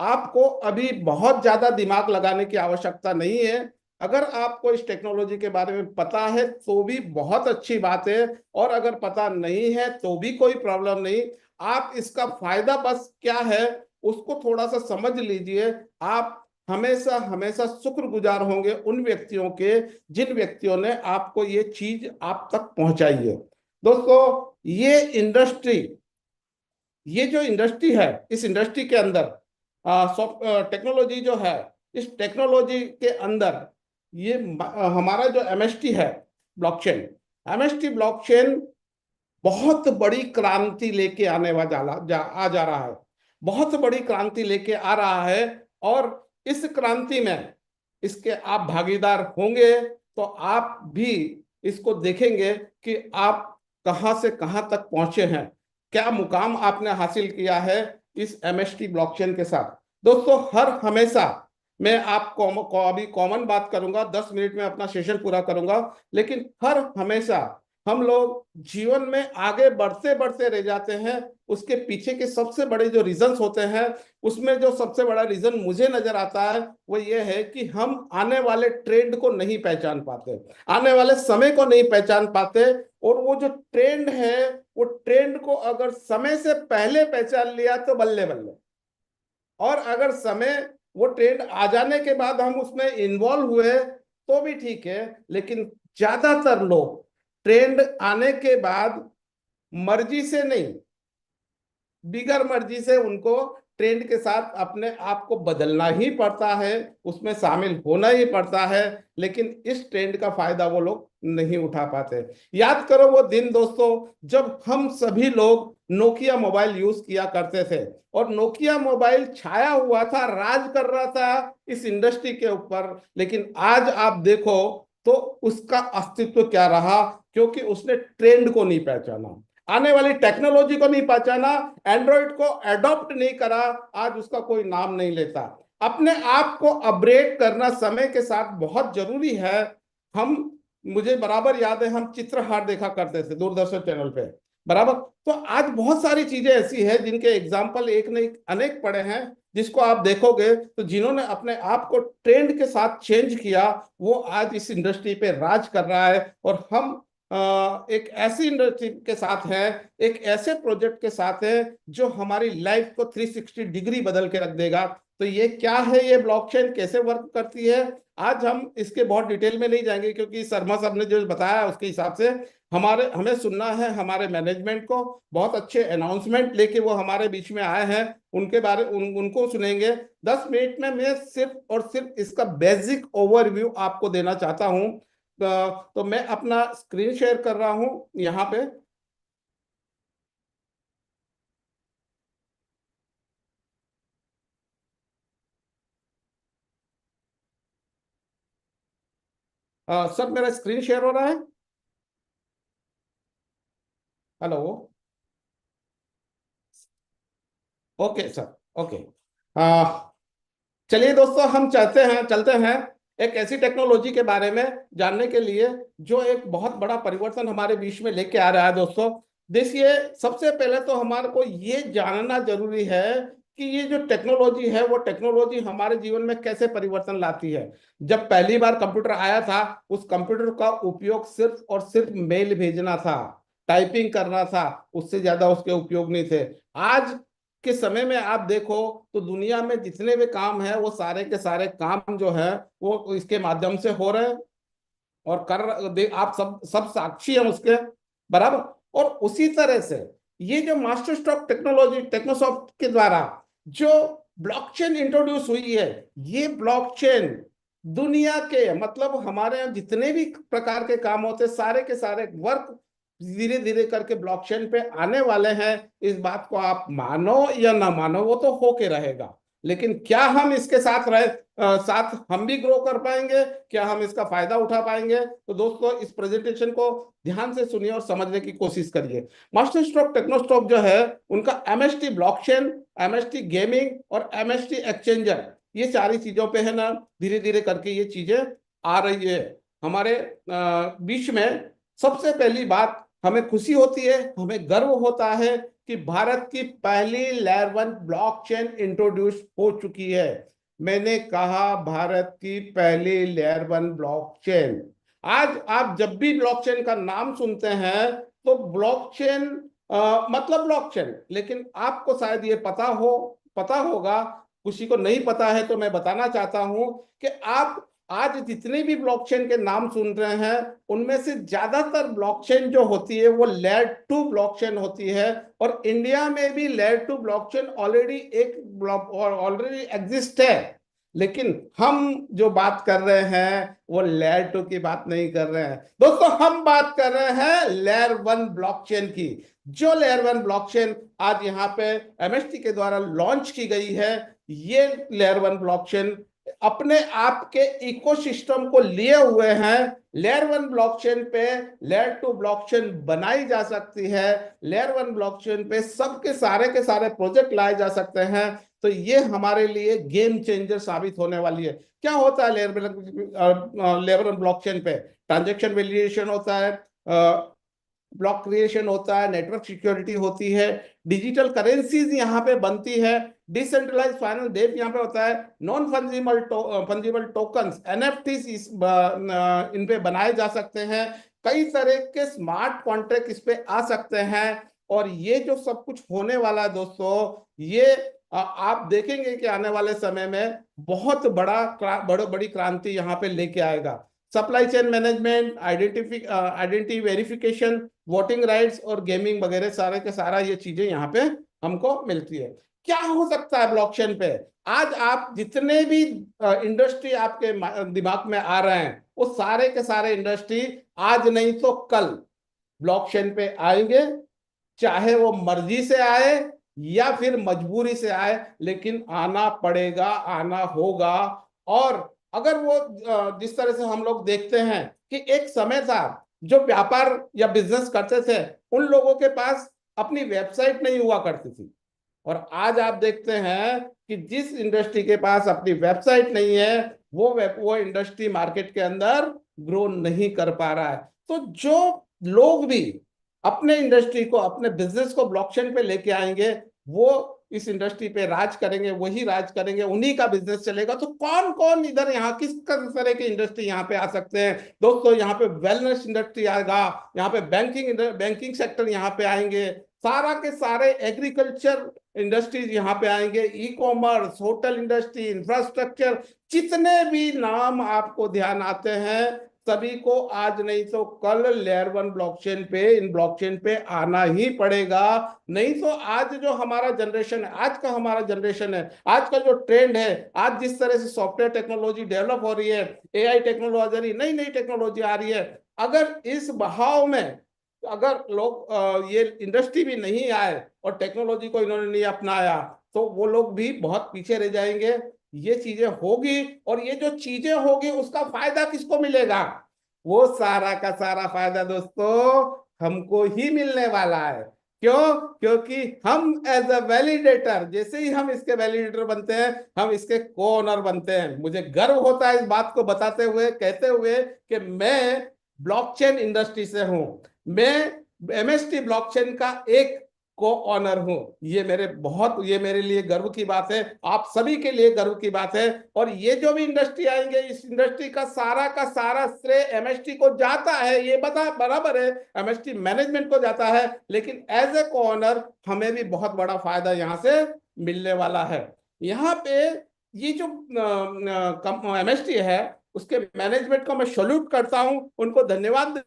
आपको अभी बहुत ज्यादा दिमाग लगाने की आवश्यकता नहीं है। अगर आपको इस टेक्नोलॉजी के बारे में पता है तो भी बहुत अच्छी बात है, और अगर पता नहीं है तो भी कोई प्रॉब्लम नहीं। आप इसका फायदा बस क्या है उसको थोड़ा सा समझ लीजिए। आप हमेशा हमेशा शुक्रगुजार होंगे उन व्यक्तियों के जिन व्यक्तियों ने आपको ये चीज आप तक पहुंचाई है। दोस्तों ये इंडस्ट्री, ये जो इंडस्ट्री है, इस इंडस्ट्री के अंदर टेक्नोलॉजी जो है, इस टेक्नोलॉजी के अंदर ये हमारा जो एमएसटी है ब्लॉकचेन, एमएसटी ब्लॉकचेन बहुत बड़ी क्रांति लेके आने वाला आ जा रहा है, बहुत बड़ी क्रांति लेके आ रहा है। और इस क्रांति में इसके आप भागीदार होंगे तो आप भी इसको देखेंगे कि आप कहां से कहां तक पहुंचे हैं, क्या मुकाम आपने हासिल किया है इस एमएसटी ब्लॉकचेन के साथ। दोस्तों हर हमेशा मैं आपको अभी कॉमन बात करूंगा, 10 मिनट में अपना सेशन पूरा करूंगा, लेकिन हर हमेशा हम लोग जीवन में आगे बढ़ते बढ़ते रह जाते हैं। उसके पीछे के सबसे बड़े जो रीजंस होते हैं, उसमें जो सबसे बड़ा रीजन मुझे नजर आता है वो ये है कि हम आने वाले ट्रेंड को नहीं पहचान पाते, आने वाले समय को नहीं पहचान पाते। और वो जो ट्रेंड है, वो ट्रेंड को अगर समय से पहले पहचान लिया तो बल्ले बल्ले, और अगर समय वो ट्रेंड आ जाने के बाद हम उसमें इन्वॉल्व हुए तो भी ठीक है। लेकिन ज्यादातर लोग ट्रेंड आने के बाद मर्जी से नहीं, बिगर मर्जी से उनको ट्रेंड के साथ अपने आप को बदलना ही पड़ता है, उसमें शामिल होना ही पड़ता है, लेकिन इस ट्रेंड का फायदा वो लोग नहीं उठा पाते। याद करो वो दिन दोस्तों जब हम सभी लोग नोकिया मोबाइल यूज किया करते थे, और नोकिया मोबाइल छाया हुआ था, राज कर रहा था इस इंडस्ट्री के ऊपर। लेकिन आज आप देखो तो उसका अस्तित्व क्या रहा, क्योंकि उसने ट्रेंड को नहीं पहचाना, आने वाली टेक्नोलॉजी को नहीं पहचाना, एंड्रॉइड को अडॉप्ट नहीं करा, आज उसका कोई नाम नहीं लेता। अपने आप को अपग्रेड करना समय के साथ बहुत जरूरी है। हम, मुझे बराबर याद है हम चित्रहार देखा करते थे दूरदर्शन चैनल पे, बराबर। तो आज बहुत सारी चीजें ऐसी है जिनके एग्जाम्पल एक नहीं अनेक पड़े हैं, जिसको आप देखोगे तो जिन्होंने अपने आप को ट्रेंड के साथ चेंज किया वो आज इस इंडस्ट्री पे राज कर रहा है। और हम एक ऐसी इंडस्ट्री के साथ है, एक ऐसे प्रोजेक्ट के साथ है जो हमारी लाइफ को 360 डिग्री बदल के रख देगा। तो ये क्या है, ये ब्लॉकचेन कैसे वर्क करती है, आज हम इसके बहुत डिटेल में नहीं जाएंगे, क्योंकि शर्मा साहब ने जो बताया उसके हिसाब से हमें सुनना है हमारे मैनेजमेंट को। बहुत अच्छे अनाउंसमेंट लेके वो हमारे बीच में आए हैं, उनके बारे उनको सुनेंगे। 10 मिनट में मैं सिर्फ और सिर्फ इसका बेसिक ओवरव्यू आपको देना चाहता हूं। तो मैं अपना स्क्रीन शेयर कर रहा हूं यहाँ पे। सर मेरा स्क्रीन शेयर हो रहा है? Hello, okay sir, okay. चलिए दोस्तों हम चलते हैं एक ऐसी टेक्नोलॉजी के बारे में जानने के लिए जो एक बहुत बड़ा परिवर्तन हमारे बीच में लेके आ रहा है। दोस्तों देखिए, सबसे पहले तो हमारे को ये जानना जरूरी है कि ये जो टेक्नोलॉजी है वो टेक्नोलॉजी हमारे जीवन में कैसे परिवर्तन लाती है। जब पहली बार कंप्यूटर आया था, उस कंप्यूटर का उपयोग सिर्फ और सिर्फ मेल भेजना था, टाइपिंग करना था, उससे ज्यादा उसके उपयोग नहीं थे। आज के समय में आप देखो तो दुनिया में जितने भी काम है वो सारे के सारे काम जो है वो इसके माध्यम से हो रहे हैं, और आप सब साक्षी हैं उसके, बराबर। और उसी तरह से ये जो मास्टर स्ट्रोक टेक्नोलॉजी टेक्नोसॉफ्ट के द्वारा जो ब्लॉकचेन इंट्रोड्यूस हुई है, ये ब्लॉकचेन दुनिया के मतलब हमारे यहाँ जितने भी प्रकार के काम होते सारे के सारे वर्क धीरे धीरे करके ब्लॉकचेन पे आने वाले हैं। इस बात को आप मानो या ना मानो वो तो होके रहेगा, लेकिन क्या हम इसके साथ हम भी ग्रो कर पाएंगे, क्या हम इसका फायदा उठा पाएंगे? तो दोस्तों इस प्रेजेंटेशन को ध्यान से सुनिए और समझने की कोशिश करिए। मास्टर स्ट्रोक टेक्नोस्ट्रोक जो है उनका एमएसटी ब्लॉकचेन, एमएसटी गेमिंग और एमएसटी एक्सचेंजर, ये सारी चीजों पे है ना धीरे धीरे करके ये चीजें आ रही है हमारे बीच में। सबसे पहली बात, हमें खुशी होती है, हमें गर्व होता है कि भारत की पहली लेयर 1 ब्लॉकचेन इंट्रोड्यूस हो चुकी है। मैंने कहा भारत की पहली लेयर 1 ब्लॉकचेन। आज आप जब भी ब्लॉकचेन का नाम सुनते हैं तो ब्लॉकचेन मतलब ब्लॉकचेन, लेकिन आपको शायद ये पता होगा, किसी को नहीं पता है तो मैं बताना चाहता हूं कि आप आज जितने भी ब्लॉकचेन के नाम सुन रहे हैं उनमें से ज्यादातर ब्लॉकचेन जो होती है वो लेयर 2 ब्लॉकचेन होती है, और इंडिया में भी लेयर 2 ब्लॉकचेन ऑलरेडी एग्जिस्ट है। लेकिन हम जो बात कर रहे हैं वो लेयर 2 की बात नहीं कर रहे हैं दोस्तों, हम बात कर रहे हैं लेयर 1 ब्लॉकचेन की। जो लेयर 1 ब्लॉकचेन आज यहाँ पे एमएसटी के द्वारा लॉन्च की गई है, ये लेयर 1 ब्लॉकचेन अपने आप के इकोसिस्टम को लिए हुए हैं। लेयर 1 ब्लॉकचेन पे लेयर 2 ब्लॉकचेन बनाई जा सकती है, लेयर 1 ब्लॉकचेन पे सबके के सारे प्रोजेक्ट लाए जा सकते हैं। तो ये हमारे लिए गेम चेंजर साबित होने वाली है। क्या होता है लेयर 1 ब्लॉकचेन पे? ट्रांजैक्शन वैलिडेशन होता है, ब्लॉक क्रिएशन होता है, नेटवर्क सिक्योरिटी होती है, डिजिटल करेंसीज यहाँ पे बनती है, डिसेंट्रलाइज फाइनेंस डेट यहाँ पे होता है, नॉन फंजिबल टोकन्स एनएफटीज इन पे बनाए जा सकते हैं, कई तरह के स्मार्ट कॉन्ट्रैक्ट इस पे आ सकते हैं। और ये जो सब कुछ होने वाला है दोस्तों, ये आप देखेंगे कि आने वाले समय में बहुत बड़ी क्रांति यहाँ पे लेके आएगा। Supply chain management, identity verification, voting rights और गेमिंग वगैरह सारे के सारा ये चीजें यहाँ पे हमको मिलती है। क्या हो सकता है ब्लॉकचेन पे? आज आप जितने भी इंडस्ट्री आपके दिमाग में आ रहे हैं, वो सारे के सारे इंडस्ट्री आज नहीं तो कल ब्लॉकचेन पे आएंगे, चाहे वो मर्जी से आए या फिर मजबूरी से आए, लेकिन आना पड़ेगा, आना होगा। और अगर वो जिस तरह से हम लोग देखते हैं कि एक समय था जो व्यापार या बिजनेस करते थे, उन लोगों के पास अपनी वेबसाइट नहीं हुआ करती थी, और आज आप देखते हैं कि जिस इंडस्ट्री के पास अपनी वेबसाइट नहीं है, वो इंडस्ट्री मार्केट के अंदर ग्रो नहीं कर पा रहा है। तो जो लोग भी अपने इंडस्ट्री को, अपने बिजनेस को ब्लॉकचेन पे लेके आएंगे, वो इस इंडस्ट्री पे राज करेंगे, वही राज करेंगे, उन्हीं का बिजनेस चलेगा। तो कौन कौन इधर यहाँ किस तरह की इंडस्ट्री यहाँ पे आ सकते हैं दोस्तों? यहाँ पे वेलनेस इंडस्ट्री आएगा, यहाँ पे बैंकिंग सेक्टर यहाँ पे आएंगे, सारा के सारे एग्रीकल्चर इंडस्ट्रीज यहाँ पे आएंगे, e commerce, hotel industry, infrastructure, जितने भी नाम आपको ध्यान आते हैं, सभी को आज नहीं तो कल लेयर 1 ब्लॉकचेन पे, इन ब्लॉकचेन पे आना ही पड़ेगा। नहीं तो आज जो हमारा जनरेशन है, आज का हमारा जनरेशन है, आज का जो ट्रेंड है, आज जिस तरह से सॉफ्टवेयर टेक्नोलॉजी डेवलप हो रही है, एआई टेक्नोलॉजी, नई नई टेक्नोलॉजी आ रही है, अगर इस बहाव में अगर लोग ये इंडस्ट्री भी नहीं आए और टेक्नोलॉजी को इन्होंने नहीं अपनाया, तो वो लोग भी बहुत पीछे रह जाएंगे। ये चीजें होगी, और ये जो चीजें होगी उसका फायदा किसको मिलेगा? वो सारा का सारा फायदा दोस्तों हमको ही मिलने वाला है। क्यों? क्योंकि हम एज अ वैलिडेटर, जैसे ही हम इसके वैलिडेटर बनते हैं, हम इसके को ओनर बनते हैं। मुझे गर्व होता है इस बात को बताते हुए, कहते हुए कि मैं ब्लॉकचेन इंडस्ट्री से हूं, मैं एमएसटी ब्लॉकचेन का एक को ऑनर हूं। ये मेरे लिए गर्व की बात है, आप सभी के लिए गर्व की बात है। और ये जो भी इंडस्ट्री आएंगे, इस इंडस्ट्री का सारा श्रेय एमएसटी को जाता है, ये बराबर है, एमएसटी मैनेजमेंट को जाता है, लेकिन एज ए को ऑनर हमें भी बहुत बड़ा फायदा यहां से मिलने वाला है। यहाँ पे ये जो एमएसटी है, उसके मैनेजमेंट को मैं सैल्यूट करता हूं, उनको धन्यवाद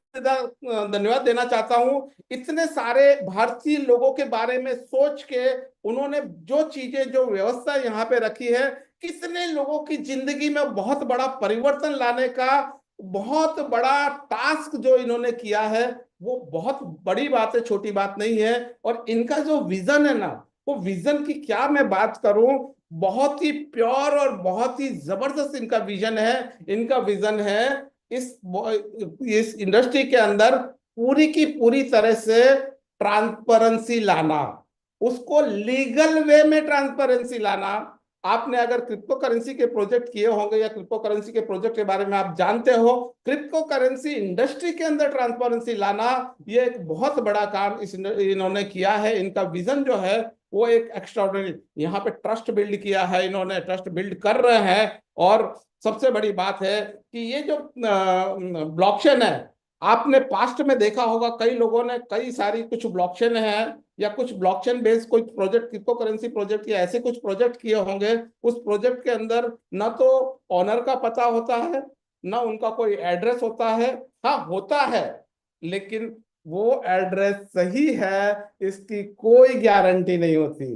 देना चाहता हूं। इतने सारे भारतीय लोगों के बारे में सोच के उन्होंने जो चीजें, जो व्यवस्था यहाँ पे रखी है, कितने लोगों की जिंदगी में बहुत बड़ा परिवर्तन लाने का बहुत बड़ा टास्क जो इन्होंने किया है, वो बहुत बड़ी बात है, छोटी बात नहीं है। और इनका जो विजन है ना, वो विजन की क्या मैं बात करूं, बहुत ही प्योर और बहुत ही जबरदस्त इनका विजन है। इनका विजन है इस इंडस्ट्री के अंदर पूरी की पूरी तरह से ट्रांसपेरेंसी लाना, उसको लीगल वे में ट्रांसपेरेंसी लाना। आपने अगर क्रिप्टो करेंसी के प्रोजेक्ट किए होंगे या क्रिप्टो करेंसी के प्रोजेक्ट के बारे में आप जानते हो, क्रिप्टो करेंसी इंडस्ट्री के अंदर ट्रांसपेरेंसी लाना, ये एक बहुत बड़ा काम इन्होंने किया है। इनका विजन जो है वो एक एक्स्ट्राऑर्डिनरी, यहाँ पे ट्रस्ट बिल्ड किया है इन्होंने, ट्रस्ट बिल्ड कर रहे हैं। और सबसे बड़ी बात है कि ये जो ब्लॉकचेन है, आपने पास्ट में देखा होगा, कई लोगों ने कई सारी कुछ ब्लॉकचेन है या कुछ ब्लॉकचेन बेस्ड कोई प्रोजेक्ट, क्रिप्टो करेंसी प्रोजेक्ट या ऐसे कुछ प्रोजेक्ट किए होंगे, उस प्रोजेक्ट के अंदर ना तो ऑनर का पता होता है, ना उनका कोई एड्रेस होता है। हाँ होता है, लेकिन वो एड्रेस सही है इसकी कोई गारंटी नहीं होती।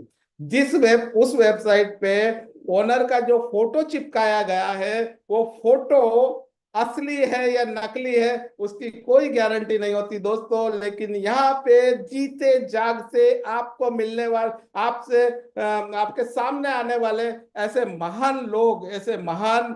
उस वेबसाइट पे ओनर का जो फोटो चिपकाया गया है, वो फोटो असली है या नकली है उसकी कोई गारंटी नहीं होती दोस्तों। लेकिन यहाँ पे जीते जागते आपको मिलने वाले, आपसे आपके सामने आने वाले ऐसे महान लोग, ऐसे महान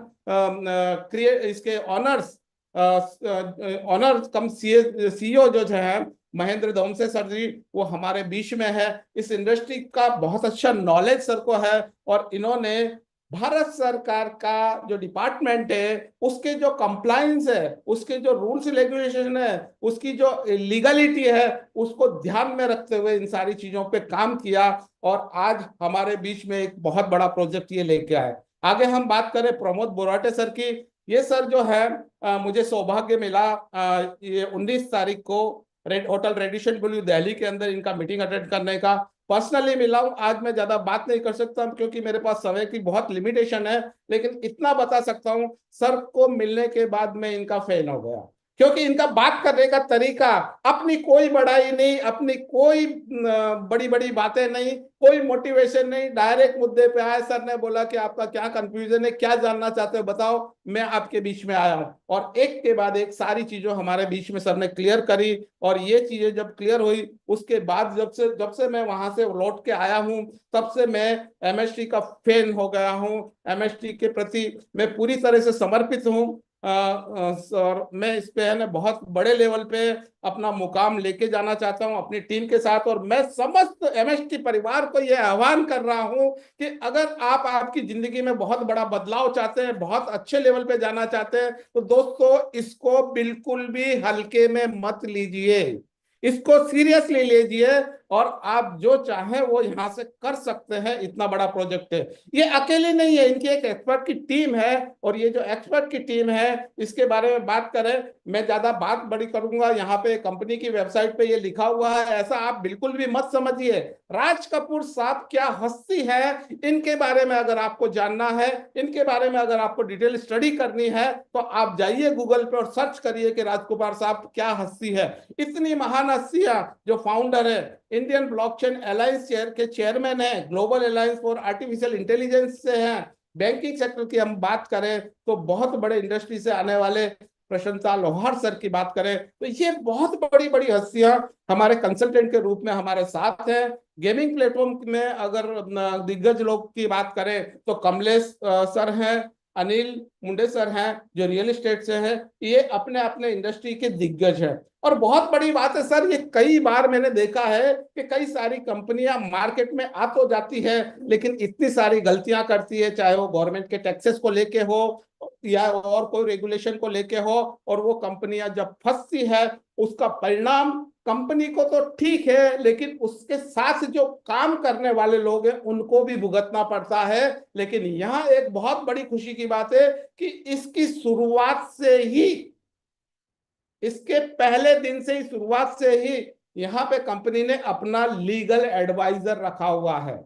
इसके ऑनर्स, ऑनर्स कम सीईओ जो है महेंद्र धोमसे सर जी, वो हमारे बीच में है। इस इंडस्ट्री का बहुत अच्छा नॉलेज सर को है, और इन्होंने भारत सरकार का जो डिपार्टमेंट है उसके जो कंप्लायंस है, उसके जो रूल्स रेगुलेशन है, उसकी जो लीगलिटी है, उसको ध्यान में रखते हुए इन सारी चीजों पे काम किया, और आज हमारे बीच में एक बहुत बड़ा प्रोजेक्ट ये लेके आए। आगे हम बात करें प्रमोद बोराटे सर की। ये सर जो है मुझे सौभाग्य मिला ये 19 तारीख को होटल रेडिशन ब्लू दिल्ली के अंदर इनका मीटिंग अटेंड करने का। पर्सनली मिला हूं। आज मैं ज्यादा बात नहीं कर सकता क्योंकि मेरे पास समय की बहुत लिमिटेशन है, लेकिन इतना बता सकता हूं, सर को मिलने के बाद मैं इनका फैन हो गया, क्योंकि इनका बात करने का तरीका, अपनी कोई बड़ाई नहीं, अपनी कोई बड़ी बड़ी बातें नहीं, कोई मोटिवेशन नहीं, डायरेक्ट मुद्दे पे आए। सर ने बोला कि आपका क्या कंफ्यूजन है, क्या जानना चाहते हो बताओ, मैं आपके बीच में आया हूं। और एक के बाद एक सारी चीजों हमारे बीच में सर ने क्लियर करी, और ये चीजें जब क्लियर हुई उसके बाद जब से मैं वहां से लौट के आया हूं, तब से मैं एमएसटी का फैन हो गया हूं। एमएसटी के प्रति मैं पूरी तरह से समर्पित हूं। और मैं इस पे है ना बहुत बड़े लेवल पे अपना मुकाम लेके जाना चाहता हूं अपनी टीम के साथ। और मैं समस्त एमएसटी परिवार को यह आह्वान कर रहा हूं कि अगर आप आपकी जिंदगी में बहुत बड़ा बदलाव चाहते हैं, बहुत अच्छे लेवल पे जाना चाहते हैं, तो दोस्तों इसको बिल्कुल भी हल्के में मत लीजिए, इसको सीरियसली लीजिए, और आप जो चाहें वो यहां से कर सकते हैं। इतना बड़ा प्रोजेक्ट है, ये अकेले नहीं है, इनकी एक एक्सपर्ट की टीम है। और ये जो एक्सपर्ट की टीम है इसके बारे में बात करें, मैं ज्यादा बात बड़ी करूंगा, यहाँ पे कंपनी की वेबसाइट पे ये लिखा हुआ है, ऐसा आप बिल्कुल भी मत समझिए। राज कपूर साहब क्या हस्ती है, इनके बारे में अगर आपको जानना है, इनके बारे में अगर आपको डिटेल स्टडी करनी है, तो आप जाइए गूगल पे और सर्च करिए कि राजकुमार साहब क्या हस्ती है। इतनी महान हस्तियां, जो फाउंडर है, इंडियन ब्लॉकचेन अलायंस के चेयरमैन है, global alliance for artificial intelligence से हैं। बैंकिंग सेक्टर की हम बात करें तो बहुत बड़े इंडस्ट्री से आने वाले प्रशंसा लोहार सर की बात करें तो ये बहुत बड़ी बड़ी हस्तियां हमारे कंसल्टेंट के रूप में हमारे साथ हैं। गेमिंग प्लेटफॉर्म में अगर दिग्गज लोग की बात करें तो कमलेश सर हैं, अनिल मुंडे सर हैं जो रियल एस्टेट से हैं, ये अपने अपने इंडस्ट्री के दिग्गज हैं। और बहुत बड़ी बात है सर, ये कई बार मैंने देखा है कि कई सारी कंपनियां मार्केट में आ तो जाती है लेकिन इतनी सारी गलतियां करती है, चाहे वो गवर्नमेंट के टैक्सेस को लेके हो या और कोई रेगुलेशन को लेके हो, और वो कंपनियां जब फंसती है उसका परिणाम कंपनी को तो ठीक है लेकिन उसके साथ जो काम करने वाले लोग हैं उनको भी भुगतना पड़ता है। लेकिन यहाँ एक बहुत बड़ी खुशी की बात है कि इसकी शुरुआत से ही, इसके पहले दिन से ही, शुरुआत से ही यहाँ पे कंपनी ने अपना लीगल एडवाइजर रखा हुआ है।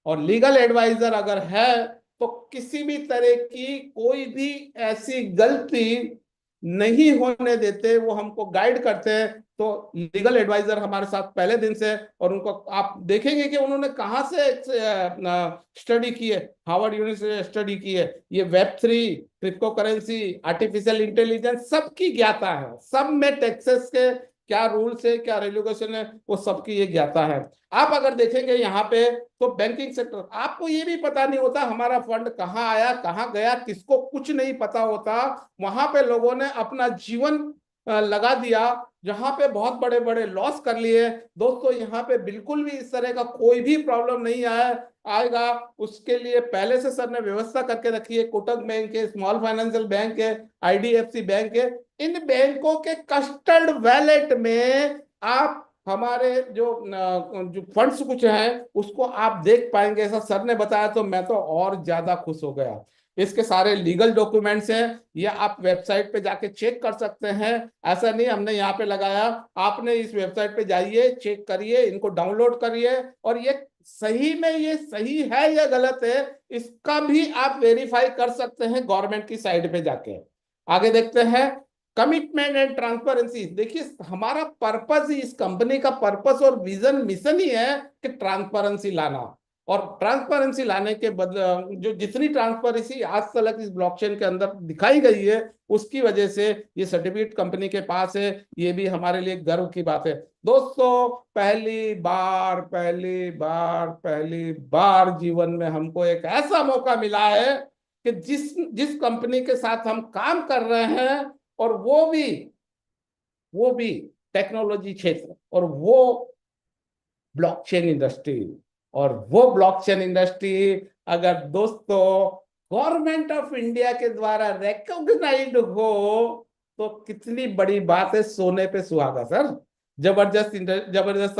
और लीगल एडवाइजर अगर है तो किसी भी तरह की कोई भी ऐसी गलती नहीं होने देते, वो हमको गाइड करते हैं। तो लीगल एडवाइजर हमारे साथ पहले दिन से, और उनको आप देखेंगे कि उन्होंने कहाँ से स्टडी की है, हार्वर्ड यूनिवर्सिटी से स्टडी की है। ये Web3, crypto currency, artificial intelligence सबकी ज्ञाता है, सब में टैक्सेस के क्या रूल्स है, क्या रेगुलेशन है, वो सबकी ये ज्ञाता है। आप अगर देखेंगे यहाँ पे तो बैंकिंग सेक्टर, आपको ये भी पता नहीं होता हमारा फंड कहाँ आया कहाँ गया, किसको कुछ नहीं पता होता। वहां पे लोगों ने अपना जीवन लगा दिया, जहां पे बहुत बड़े बड़े लॉस कर लिए। दोस्तों यहाँ पे बिल्कुल भी इस तरह का कोई भी प्रॉब्लम नहीं आएगा। उसके लिए पहले से सर ने व्यवस्था करके रखी है। कोटक बैंक है, स्मॉल फाइनेंशियल बैंक है, आईडीएफसी बैंक है, इन बैंकों के कस्टर्ड वैलेट में आप हमारे जो फंड्स कुछ हैं उसको आप देख पाएंगे। ऐसा सर ने बताया तो मैं तो और ज्यादा खुश हो गया। इसके सारे लीगल डॉक्यूमेंट्स हैं, ये आप वेबसाइट पे जाके चेक कर सकते हैं। ऐसा नहीं हमने यहाँ पे लगाया, आपने इस वेबसाइट पे जाइए, चेक करिए, इनको डाउनलोड करिए, और ये सही में ये सही है या गलत है इसका भी आप वेरीफाई कर सकते हैं गवर्नमेंट की साइट पे जाके। आगे देखते हैं, कमिटमेंट एंड ट्रांसपेरेंसी। देखिए हमारा पर्पस ही, इस कंपनी का पर्पस और विजन मिशन ही है कि ट्रांसपेरेंसी लाना, और ट्रांसपेरेंसी लाने के बदले जो जितनी ट्रांसपेरेंसी आज तक इस ब्लॉकचेन के अंदर दिखाई गई है उसकी वजह से ये सर्टिफिकेट कंपनी के पास है, ये भी हमारे लिए गर्व की बात है। दोस्तों पहली बार जीवन में हमको एक ऐसा मौका मिला है कि जिस कंपनी के साथ हम काम कर रहे हैं, और वो भी टेक्नोलॉजी क्षेत्र, और वो ब्लॉकचेन इंडस्ट्री, और वो ब्लॉकचेन इंडस्ट्री अगर दोस्तों गवर्नमेंट ऑफ इंडिया के द्वारा रिकॉग्नाइज्ड हो तो कितनी बड़ी बात है, सोने पे सुहागा सर। जबरदस्त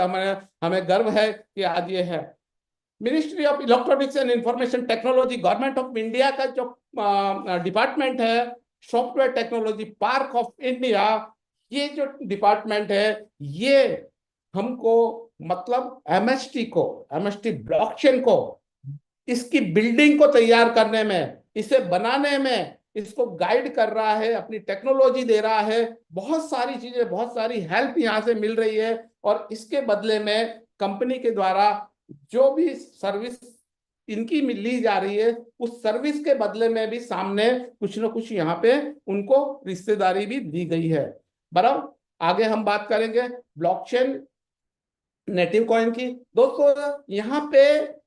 हमें गर्व है कि आज ये है। Ministry of electronics and information technology, government of India का जो डिपार्टमेंट है, software technology park of India, ये जो डिपार्टमेंट है ये हमको मतलब एमएसटी ब्लॉकचेन को, इसकी बिल्डिंग को तैयार करने में, इसे बनाने में इसको गाइड कर रहा है, अपनी टेक्नोलॉजी दे रहा है, बहुत सारी चीजें, बहुत सारी हेल्प यहाँ से मिल रही है, और इसके बदले में कंपनी के द्वारा जो भी सर्विस इनकी ली जा रही है उस सर्विस के बदले में भी सामने कुछ ना कुछ यहाँ पे उनको रिश्तेदारी भी दी गई है। बराबर, आगे हम बात करेंगे ब्लॉकचेन नेटिव कॉइन की। दोस्तों यहाँ पे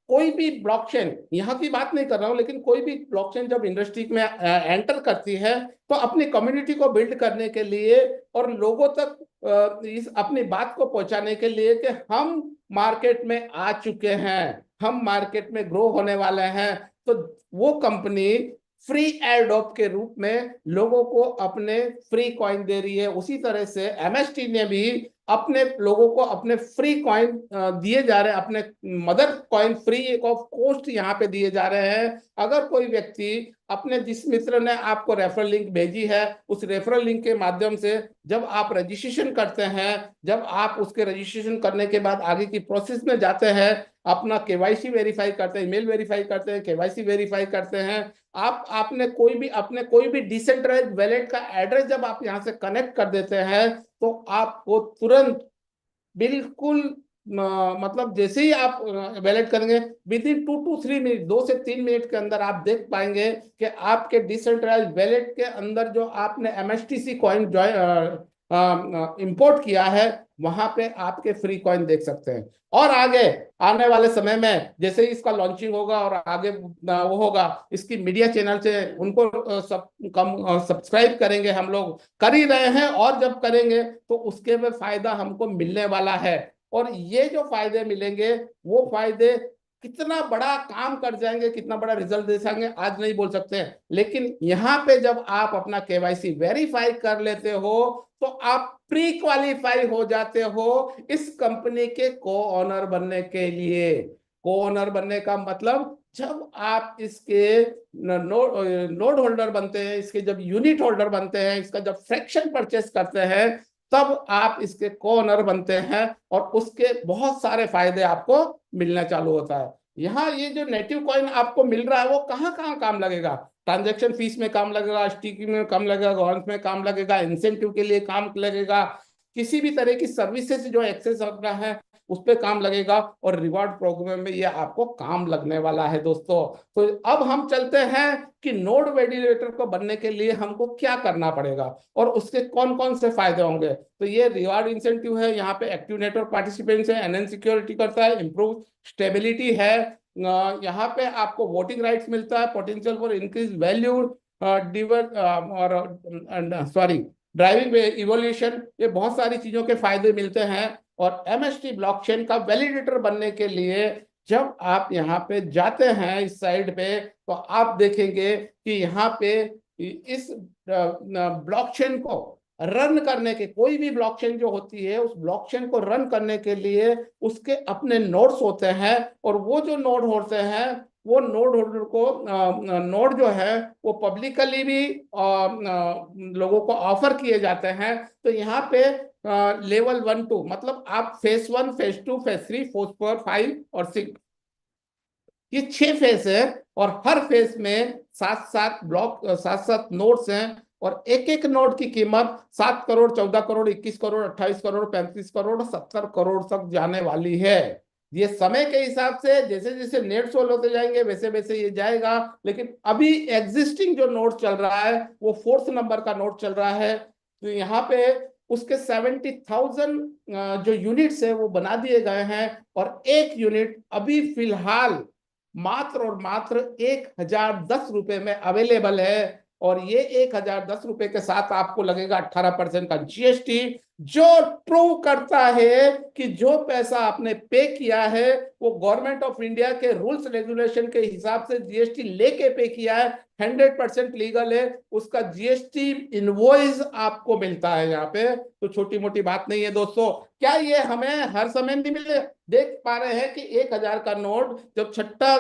कोई भी ब्लॉकचेन, यहाँ की बात नहीं कर रहा हूँ, लेकिन कोई भी ब्लॉकचेन जब इंडस्ट्री में एंटर करती है तो अपनी कम्युनिटी को बिल्ड करने के लिए और लोगों तक इस अपनी बात को पहुंचाने के लिए कि हम मार्केट में आ चुके हैं, हम मार्केट में ग्रो होने वाले हैं, तो वो कंपनी फ्री एयरड्रॉप के रूप में लोगों को अपने फ्री कॉइन दे रही है। उसी तरह से एमएसटी ने भी अपने लोगों को अपने फ्री कॉइन दिए जा रहे हैं, अपने mother coin free of cost यहाँ पे दिए जा रहे हैं। अगर कोई व्यक्ति अपने जिस मित्र ने आपको रेफरल लिंक भेजी है उस रेफरल लिंक के माध्यम से जब आप रजिस्ट्रेशन करते हैं, जब आप उसके रजिस्ट्रेशन करने के बाद आगे की प्रोसेस में जाते हैं, अपना केवाईसी वेरीफाई करते हैं, ईमेल वेरीफाई करते हैं, केवाईसी वेरीफाई करते हैं, आपने कोई भी डिसेंट्रलाइज्ड वैलेट का एड्रेस जब आप यहां से कनेक्ट कर देते हैं तो आपको तुरंत बिल्कुल मतलब जैसे ही आप वैलेट करेंगे विद इन 2 to 3 मिनट, 2 से 3 मिनट के अंदर आप देख पाएंगे कि आपके डिसेंट्रलाइज्ड वैलेट के अंदर जो आपने एमएसटीसी कॉइन इंपोर्ट किया है वहां पे आपके फ्री कॉइन देख सकते हैं। और आगे आने वाले समय में जैसे ही इसका लॉन्चिंग होगा और आगे वो होगा, इसकी मीडिया चैनल से उनको सब्सक्राइब करेंगे, हम लोग कर ही रहे हैं, और जब करेंगे तो उसके में फायदा हमको मिलने वाला है। और ये जो फायदे मिलेंगे वो फायदे कितना बड़ा काम कर जाएंगे, कितना बड़ा रिजल्ट दे सकेंगे आज नहीं बोल सकते हैं, लेकिन यहाँ पे जब आप अपना केवाईसी वेरीफाई कर लेते हो तो आप प्री क्वालिफाई हो जाते हो इस कंपनी के को ऑनर बनने के लिए। को ऑनर बनने का मतलब जब आप इसके नोड होल्डर बनते हैं, इसके जब यूनिट होल्डर बनते हैं, इसका जब फ्रैक्शन परचेस करते हैं तब आप इसके को ऑनर बनते हैं और उसके बहुत सारे फायदे आपको मिलना चालू होता है। यहाँ ये जो नेटिव कॉइन आपको मिल रहा है वो कहाँ कहाँ काम लगेगा? ट्रांजैक्शन फीस में काम लगेगा, स्टीकिंग में काम लगेगा, गवर्नमेंट में काम लगेगा, इंसेंटिव के लिए काम लगेगा, किसी भी तरह की सर्विसेज जो एक्सेस हो रहा है उस पर काम लगेगा, और रिवार्ड प्रोग्राम में ये आपको काम लगने वाला है दोस्तों। तो अब हम चलते हैं कि नोड वैलिडेटर को बनने के लिए हमको क्या करना पड़ेगा और उसके कौन कौन से फायदे होंगे। तो ये रिवार्ड इंसेंटिव है, यहाँ पे एक्टिव नेटवर्क पार्टिसिपेंट्स है, एनएन सिक्योरिटी करता है, इंप्रूव स्टेबिलिटी है, यहाँ पे आपको वोटिंग राइट्स मिलता है, potential for increase value driving evolution, ये बहुत सारी चीजों के फायदे मिलते हैं। और एमएसटी ब्लॉकचेन का वैलिडेटर बनने के लिए जब आप यहाँ पे जाते हैं इस साइड पे तो आप देखेंगे कि यहाँ पे इस ब्लॉकचेन को रन करने के, कोई भी ब्लॉकचेन जो होती है उस ब्लॉकचेन को रन करने के लिए उसके अपने नोड्स होते हैं, और वो जो नोड होते हैं वो नोड होल्डर को नोड जो है वो पब्लिकली भी लोगों को ऑफर किए जाते हैं। तो यहाँ पे लेवल 1-2 मतलब आप फेज 1, फेज 2, फेज 3, फेज 4, 5 और 6, ये 6 फेज है, और हर फेज में 7-7 ब्लॉक, 7-7 नोड्स हैं, और एक एक नोड की कीमत 7 करोड़, 14 करोड़, 21 करोड़, 28 करोड़, 35 करोड़, 70 करोड़ तक जाने वाली है। ये समय के हिसाब से जैसे जैसे नेट सोल होते जाएंगे वैसे वैसे ये जाएगा, लेकिन अभी एग्जिस्टिंग जो नोड चल रहा है वो 4th नंबर का नोड चल रहा है। तो यहाँ पे उसके 70,000 जो यूनिट्स है वो बना दिए गए हैं, और एक यूनिट अभी फिलहाल मात्र और मात्र 1,010 रुपए में अवेलेबल है, और ये 1,010 रुपए के साथ आपको लगेगा 18% का जीएसटी, जो प्रूव करता है कि जो पैसा आपने पे किया है वो गवर्नमेंट ऑफ इंडिया के रूल्स रेगुलेशन के हिसाब से जीएसटी लेके पे किया है, 100% लीगल है, उसका जीएसटी इनवॉइस आपको मिलता है यहाँ पे। तो छोटी मोटी बात नहीं है दोस्तों। क्या ये हमें हर समय नहीं मिले? देख पा रहे हैं कि 1,000 का नोट जब छठा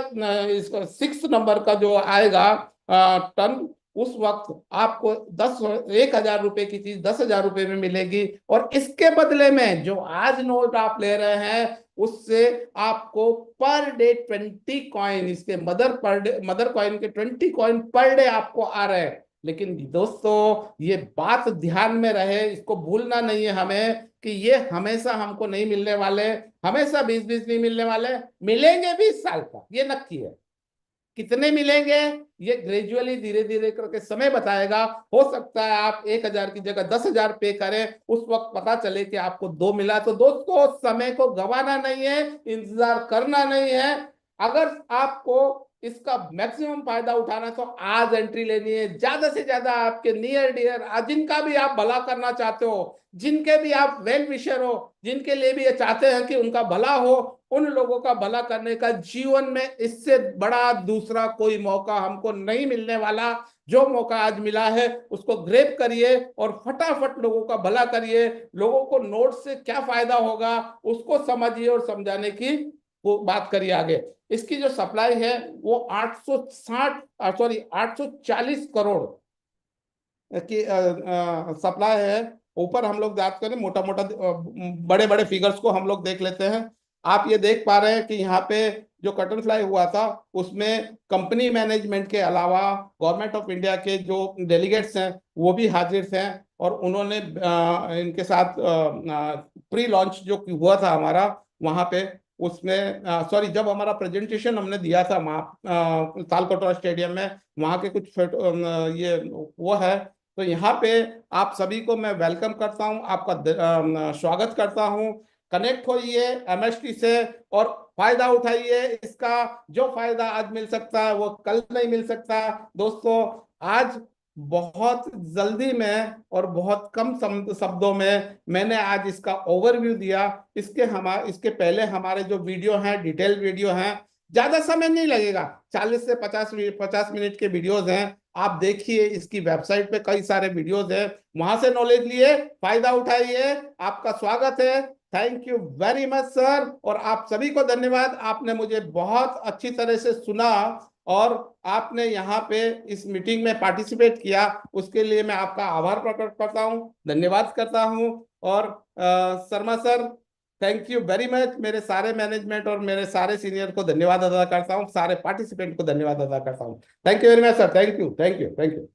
इसका 6 नंबर का जो आएगा टन, उस वक्त आपको 1,000 रुपए की चीज 10,000 रुपए में मिलेगी, और इसके बदले में जो आज नोट आप ले रहे हैं उससे आपको पर डे 20 कॉइन, इसके मदर कॉइन के 20 कॉइन पर डे आपको आ रहे हैं। लेकिन दोस्तों ये बात ध्यान में रहे, इसको भूलना नहीं है हमें कि ये हमेशा हमको नहीं मिलने वाले, हमेशा 20-20 नहीं मिलने वाले, मिलेंगे 20 साल का, ये नक्की है। कितने मिलेंगे ये ग्रेजुअली धीरे धीरे करके समय बताएगा। हो सकता है आप 1,000 की जगह 10,000 पे करें, उस वक्त पता चले कि आपको 2 मिला। तो दोस्तों समय को गंवाना नहीं है, इंतजार करना नहीं है। अगर आपको इसका मैक्सिमम फायदा उठाना तो आज एंट्री लेनी है। ज्यादा से ज्यादा आपके नियर डियर, जिनका भी आप भला करना चाहते हो, जिनके भी आप वेल विशर हो, जिनके लिए भी ये चाहते हैं कि उनका भला हो, उन लोगों का भला करने का जीवन में इससे बड़ा दूसरा कोई मौका हमको नहीं मिलने वाला। जो मौका आज मिला है उसको ग्रैब करिए और फटाफट लोगों का भला करिए। लोगों को नोट से क्या फायदा होगा उसको समझिए और समझाने की वो बात करिए आगे। इसकी जो सप्लाई है वो 840 करोड़ की सप्लाई है। ऊपर हम लोग बात करें मोटा मोटा बड़े बड़े फिगर्स को हम लोग देख लेते हैं। आप ये देख पा रहे हैं कि यहाँ पे जो कटन फ्लाई हुआ था उसमें कंपनी मैनेजमेंट के अलावा गवर्नमेंट ऑफ इंडिया के जो डेलीगेट्स हैं वो भी हाजिर थे, और उन्होंने इनके साथ प्री लॉन्च जो हुआ था हमारा वहाँ पे, उसमें सॉरी जब हमारा प्रेजेंटेशन हमने दिया था वहाँ तालकटोरा स्टेडियम में, वहाँ के कुछ ये वो है। तो यहाँ पे आप सभी को मैं वेलकम करता हूँ, आपका स्वागत करता हूँ। कनेक्ट होइए एमएसटी से और फायदा उठाइए। इसका जो फायदा आज मिल सकता है वो कल नहीं मिल सकता। दोस्तों आज बहुत जल्दी में और बहुत कम शब्दों में मैंने आज इसका ओवरव्यू दिया। इसके पहले हमारे जो वीडियो हैं, डिटेल वीडियो हैं, ज्यादा समय नहीं लगेगा, 40 से 50 मिनट के वीडियोस हैं। आप देखिए, इसकी वेबसाइट पे कई सारे वीडियोस हैं, वहां से नॉलेज लिए, फायदा उठाइए। आपका स्वागत है। Thank you very much sir, और आप सभी को धन्यवाद। आपने मुझे बहुत अच्छी तरह से सुना और आपने यहाँ पे इस मीटिंग में पार्टिसिपेट किया, उसके लिए मैं आपका आभार प्रकट करता हूँ, धन्यवाद करता हूँ। और Sharma sir thank you very much. मेरे सारे मैनेजमेंट और मेरे सारे सीनियर को धन्यवाद अदा करता हूँ, सारे पार्टिसिपेंट को धन्यवाद अदा करता हूँ। Thank you very much sir. Thank you thank you thank you.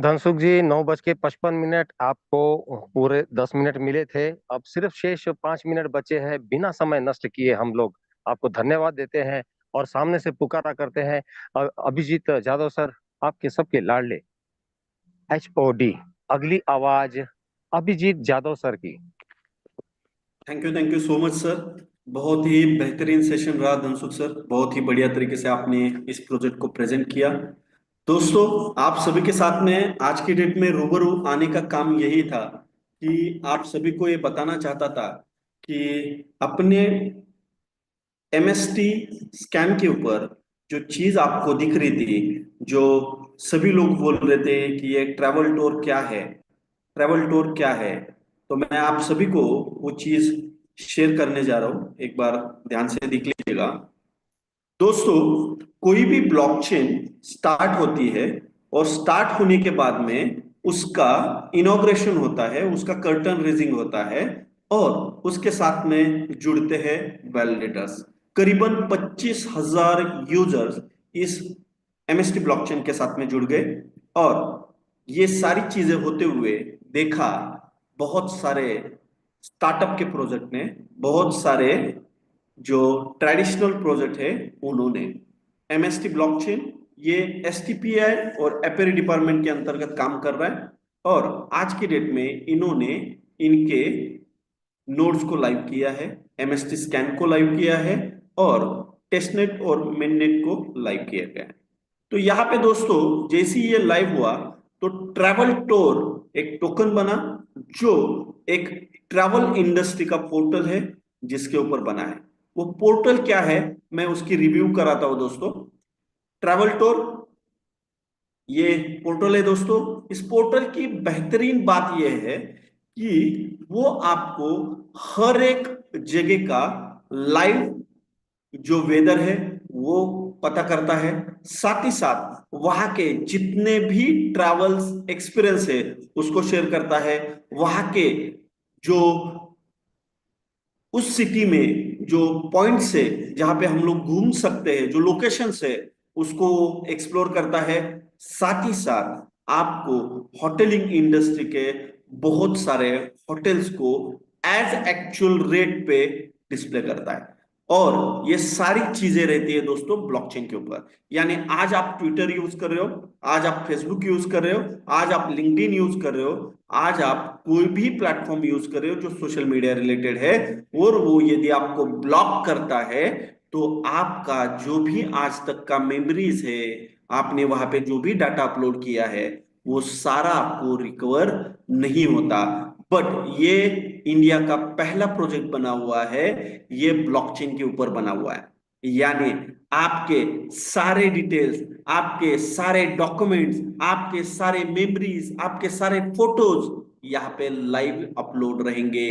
Dhansukh ji 9:55 आपको पूरे 10 मिनट मिले थे, अब सिर्फ शेष 5 मिनट बचे हैं। बिना समय नष्ट किए हम लोग आपको धन्यवाद देते हैं और सामने से पुकारा करते हैं अभिजीत जाधव सर, आपके सबके लाडले HOD, अगली आवाज अभिजीत जाधव सर की। Thank you so much sir. बहुत ही बेहतरीन सेशन रहा धनसुख सर, बहुत ही बढ़िया तरीके से आपने इस प्रोजेक्ट को प्रेजेंट किया। दोस्तों आप सभी के साथ में आज की डेट में रूबरू आने का काम यही था कि आप सभी को ये बताना चाहता था कि अपने MST स्कैम के ऊपर जो चीज आपको दिख रही थी, जो सभी लोग बोल रहे थे कि ये ट्रैवल टूर क्या है, ट्रैवल टूर क्या है, तो मैं आप सभी को वो चीज शेयर करने जा रहा हूं, एक बार ध्यान से देख लीजिएगा। दोस्तों, कोई भी ब्लॉकचेन स्टार्ट होती है और स्टार्ट होने के बाद में उसका इनॉग्रेशन होता है, उसका कर्टन रेजिंग होता है और उसके साथ में जुड़ते हैं वैलिडेटर्स। करीबन 25,000 यूजर्स इस एमएसटी ब्लॉकचेन के साथ में जुड़ गए और ये सारी चीजें होते हुए देखा बहुत सारे स्टार्टअप के प्रोजेक्ट ने, बहुत सारे जो ट्रेडिशनल प्रोजेक्ट है उन्होंने। एमएसटी ब्लॉकचेन ये एसटीपीआई और एपेरी डिपार्टमेंट के अंतर्गत काम कर रहा है और आज की डेट में इन्होंने इनके नोड्स को लाइव किया है, एमएसटी स्कैन को लाइव किया है और टेस्टनेट और मेननेट को लाइव किया गया है। तो यहाँ पे दोस्तों जैसे ही ये लाइव हुआ तो ट्रैवल टूर एक टोकन बना जो एक ट्रैवल इंडस्ट्री का पोर्टल है जिसके ऊपर बना है। वो पोर्टल क्या है मैं उसकी रिव्यू कराता हूं दोस्तों। ट्रैवल टूर ये पोर्टल है दोस्तों। इस पोर्टल की बेहतरीन बात यह है कि वो आपको हर एक जगह का लाइव जो वेदर है वो पता करता है, साथ ही साथ वहां के जितने भी ट्रैवल्स एक्सपीरियंस है उसको शेयर करता है। वहां के जो उस सिटी में जो पॉइंट्स है जहां पे हम लोग घूम सकते हैं, जो लोकेशंस है उसको एक्सप्लोर करता है। साथ ही साथ आपको होटलिंग इंडस्ट्री के बहुत सारे होटल्स को एज एक्चुअल रेट पे डिस्प्ले करता है और ये सारी चीजें रहती है दोस्तों ब्लॉकचेन के ऊपर। यानी आज आप ट्विटर यूज कर रहे हो, आज आप फेसबुक यूज कर रहे हो, आज आप लिंक्डइन यूज कर रहे हो, आज आप कोई भी प्लेटफॉर्म यूज कर रहे हो जो सोशल मीडिया रिलेटेड है और वो यदि आपको ब्लॉक करता है तो आपका जो भी आज तक का मेमोरीज है, आपने वहां पे जो भी डाटा अपलोड किया है वो सारा आपको रिकवर नहीं होता। बट ये इंडिया का पहला प्रोजेक्ट बना हुआ है, ये ब्लॉकचेन के ऊपर बना हुआ है। यानी आपके सारे डिटेल्स, आपके सारे डॉक्यूमेंट्स, आपके सारे मेमोरीज, आपके सारे फोटोज यहाँ पे लाइव अपलोड रहेंगे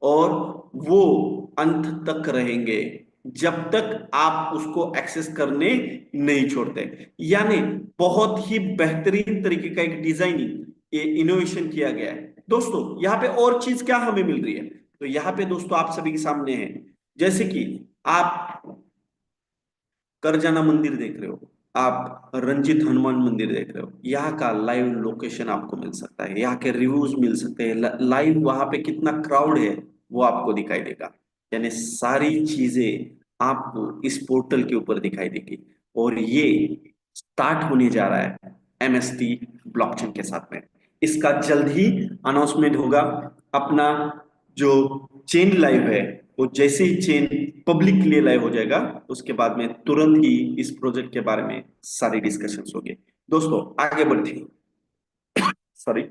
और वो अंत तक रहेंगे जब तक आप उसको एक्सेस करने नहीं छोड़ते। यानी बहुत ही बेहतरीन तरीके का एक डिजाइनिंग, ये इनोवेशन किया गया है दोस्तों। यहाँ पे और चीज क्या हमें मिल रही है, तो यहाँ पे दोस्तों आप सभी के सामने है, जैसे कि आप करजाना मंदिर देख रहे हो, आप रंजित हनुमान मंदिर देख रहे हो, यहाँ का लाइव लोकेशन आपको मिल सकता है, यहाँ के रिव्यूज मिल सकते हैं, लाइव वहां पे कितना क्राउड है वो आपको दिखाई देगा। यानी सारी चीजें आपको इस पोर्टल के ऊपर दिखाई देगी और ये स्टार्ट होने जा रहा है एमएसटी ब्लॉकचेन के साथ में। इसका जल्द ही अनाउंसमेंट होगा। अपना जो चेन लाइव है वो जैसे ही चेन पब्लिक के लिए लाइव हो जाएगा उसके बाद में तुरंत ही इस प्रोजेक्ट के बारे में सारी डिस्कशंस होंगे। दोस्तों आगे बढ़ते हैं, सॉरी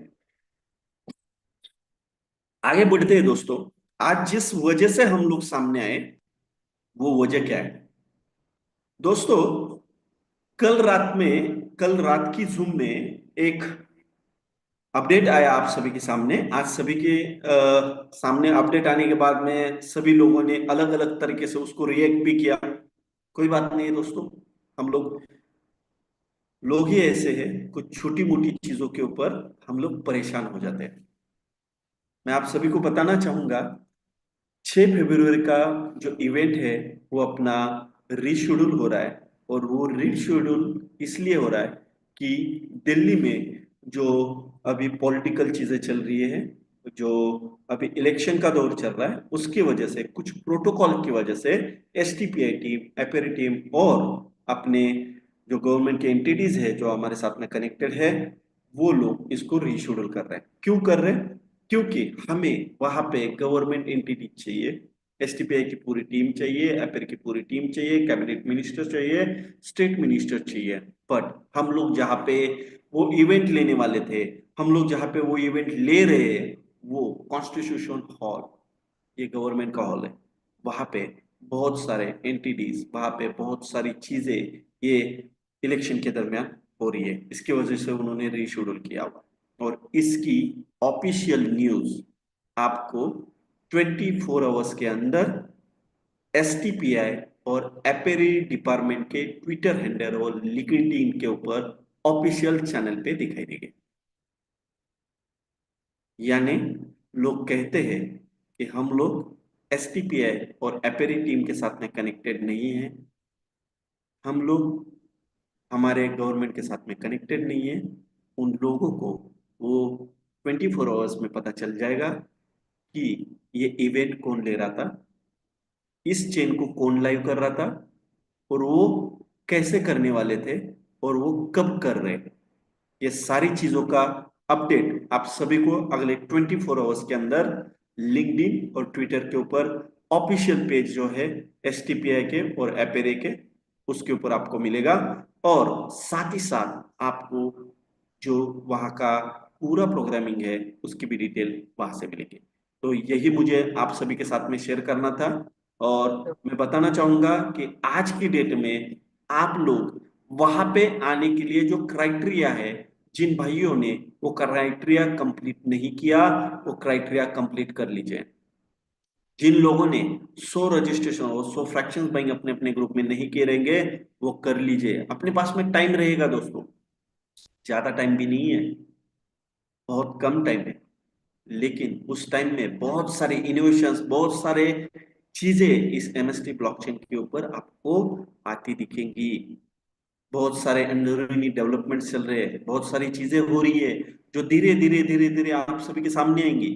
आगे बढ़ते हैं दोस्तों। आज जिस वजह से हम लोग सामने आए वो वजह क्या है दोस्तों? कल रात की जूम में एक अपडेट आया आप सभी के सामने। आज सभी के सामने अपडेट आने के बाद में सभी लोगों ने अलग अलग तरीके से उसको रिएक्ट भी किया। कोई बात नहीं है दोस्तों, हम लोग ही ऐसे हैं, कुछ छोटी मोटी चीजों के ऊपर हम लोग परेशान हो जाते हैं। मैं आप सभी को बताना चाहूंगा 6 फरवरी का जो इवेंट है वो अपना रीशेड्यूल हो रहा है और वो रीशेड्यूल इसलिए हो रहा है कि दिल्ली में जो अभी पॉलिटिकल चीजें चल रही है, जो अभी इलेक्शन का दौर चल रहा है, उसकी वजह से कुछ प्रोटोकॉल की वजह से एसटीपीआई टीम, एपेरी टीम और अपने जो गवर्नमेंट के एंटिटीज है जो हमारे साथ में कनेक्टेड है वो लोग इसको रीशेड्यूल कर रहे हैं। क्यों कर रहे हैं? क्योंकि हमें वहां पे गवर्नमेंट एंटिटी चाहिए, एसटीपीआई की पूरी टीम चाहिए, एपेर की पूरी टीम चाहिए, कैबिनेट मिनिस्टर चाहिए, स्टेट मिनिस्टर चाहिए। बट हम लोग जहाँ पे वो इवेंट लेने वाले थे, हम लोग जहाँ पे वो इवेंट ले रहे हैं वो कॉन्स्टिट्यूशन हॉल, ये गवर्नमेंट का हॉल है, वहां पे बहुत सारे एंटिटीज, वहां पे बहुत सारी चीजें ये इलेक्शन के दरमियान हो रही है, इसकी वजह से उन्होंने रीशेड्यूल किया हुआ। और इसकी ऑफिशियल न्यूज आपको 24 आवर्स के अंदर एसटीपीआई और एपेरी डिपार्टमेंट के ट्विटर हैंडल और लिंक्डइन के ऊपर ऑफिशियल चैनल पे दिखाई देगी। यानी लोग कहते हैं कि हम लोग एसटीपीआई और एपेरी टीम के साथ में कनेक्टेड नहीं है, हम लोग हमारे गवर्नमेंट के साथ में कनेक्टेड नहीं है। उन लोगों को वो 24 आवर्स में पता चल जाएगा कि ये इवेंट कौन ले रहा था, इस चेन को कौन लाइव कर रहा था, और वो कैसे करने वाले थे, और वो कब कर रहे। ये सारी चीजों का अपडेट आप सभी को अगले 24 आवर्स के अंदर लिंक्डइन और ट्विटर के ऊपर ऑफिशियल पेज जो है एसटीपीआई के और एपेरे के, उसके ऊपर आपको मिलेगा। और साथ ही साथ आपको जो वहां का पूरा प्रोग्रामिंग है उसकी भी डिटेल वहां से मिलेगी। तो यही मुझे आप सभी के साथ में शेयर करना था। और मैं बताना चाहूंगा कि आज की डेट में आप लोग वहां पे आने के लिए जो क्राइटेरिया है, जिन भाइयों ने वो क्राइटेरिया कंप्लीट नहीं किया, वो क्राइटेरिया कंप्लीट कर लीजिए। जिन लोगों ने 100 रजिस्ट्रेशन और 100 फ्रैक्शन बाइंग अपने अपने ग्रुप में नहीं किए रहेंगे, वो कर लीजिए। अपने पास में टाइम रहेगा दोस्तों, ज्यादा टाइम भी नहीं है, बहुत कम टाइम है, लेकिन उस टाइम में बहुत सारे इनोवेशंस, बहुत सारे चीजें इस एमएसटी ब्लॉकचेन के ऊपर आपको आती दिखेंगी। बहुत सारे अंडरलाइन डेवलपमेंट चल रहे हैं, बहुत सारी चीजें हो रही है जो धीरे धीरे धीरे धीरे आप सभी के सामने आएंगी।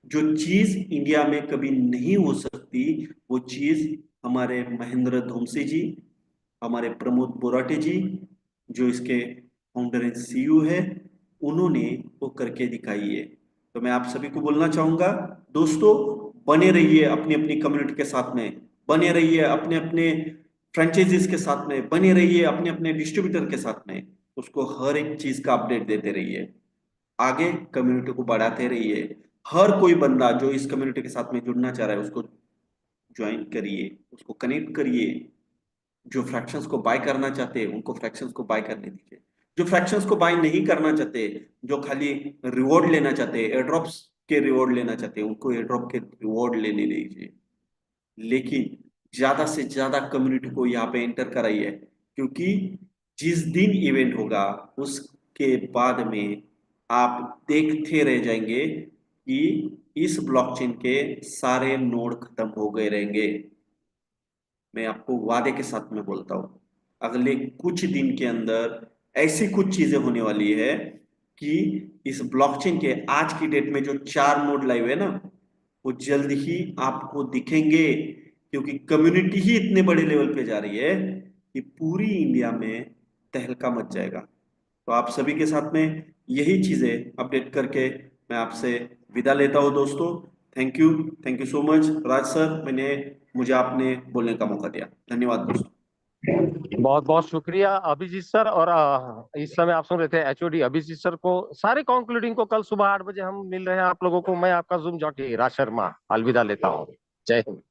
जो चीज इंडिया में कभी नहीं हो सकती, वो चीज हमारे महेंद्र धोमसे जी, हमारे प्रमोद बोराटे जी, जो इसके फाउंडर एंड सीईओ है, उन्होंने वो करके दिखाई है। तो मैं आप सभी को बोलना चाहूंगा दोस्तों, बने रहिए अपनी अपनी कम्युनिटी के साथ में, बने रहिए अपने अपने फ्रेंचाइजीज के साथ में, बने रहिए अपने अपने डिस्ट्रीब्यूटर के साथ में, उसको हर एक चीज का अपडेट देते रहिए, आगे कम्युनिटी को बढ़ाते रहिए। हर कोई बंदा जो इस कम्युनिटी के साथ में जुड़ना चाह रहा है उसको ज्वाइन करिए, उसको कनेक्ट करिए। जो फ्रैक्शंस को बाय करना चाहते हैं उनको फ्रैक्शंस को बाय करने दीजिए। जो फ्रैक्शंस को बाय नहीं करना चाहते, जो खाली रिवॉर्ड लेना चाहते हैं, एयरड्रॉप्स के रिवॉर्ड लेना चाहते हैं, उनको एयरड्रॉप के रिवॉर्ड लेने दीजिए। लेकिन ज्यादा से ज्यादा कम्युनिटी को यहाँ पे एंटर कराइए, क्योंकि जिस दिन इवेंट होगा उसके बाद में आप देखते रह जाएंगे कि इस ब्लॉकचेन के सारे नोड खत्म हो गए रहेंगे। मैं आपको वादे के साथ में बोलता हूं, अगले कुछ दिन के अंदर ऐसी कुछ चीजें होने वाली है कि इस ब्लॉकचेन के आज की डेट में जो 4 नोड लाइव है ना, वो जल्द ही आपको दिखेंगे, क्योंकि कम्युनिटी ही इतने बड़े लेवल पे जा रही है कि पूरी इंडिया में तहलका मच जाएगा। तो आप सभी के साथ में यही चीजें अपडेट करके मैं आपसे विदा लेता हूं दोस्तों। Thank you so much Raj sir, मुझे आपने बोलने का मौका दिया। धन्यवाद दोस्तों। बहुत बहुत शुक्रिया अभिजीत सर। और इस समय आप सुन रहे थे एचओडी अभिजीत सर को। सारे कंक्लूडिंग को कल सुबह 8 बजे हम मिल रहे हैं आप लोगों को। मैं आपका जूम जॉकी राज शर्मा अलविदा लेता हूँ। जय हिंद।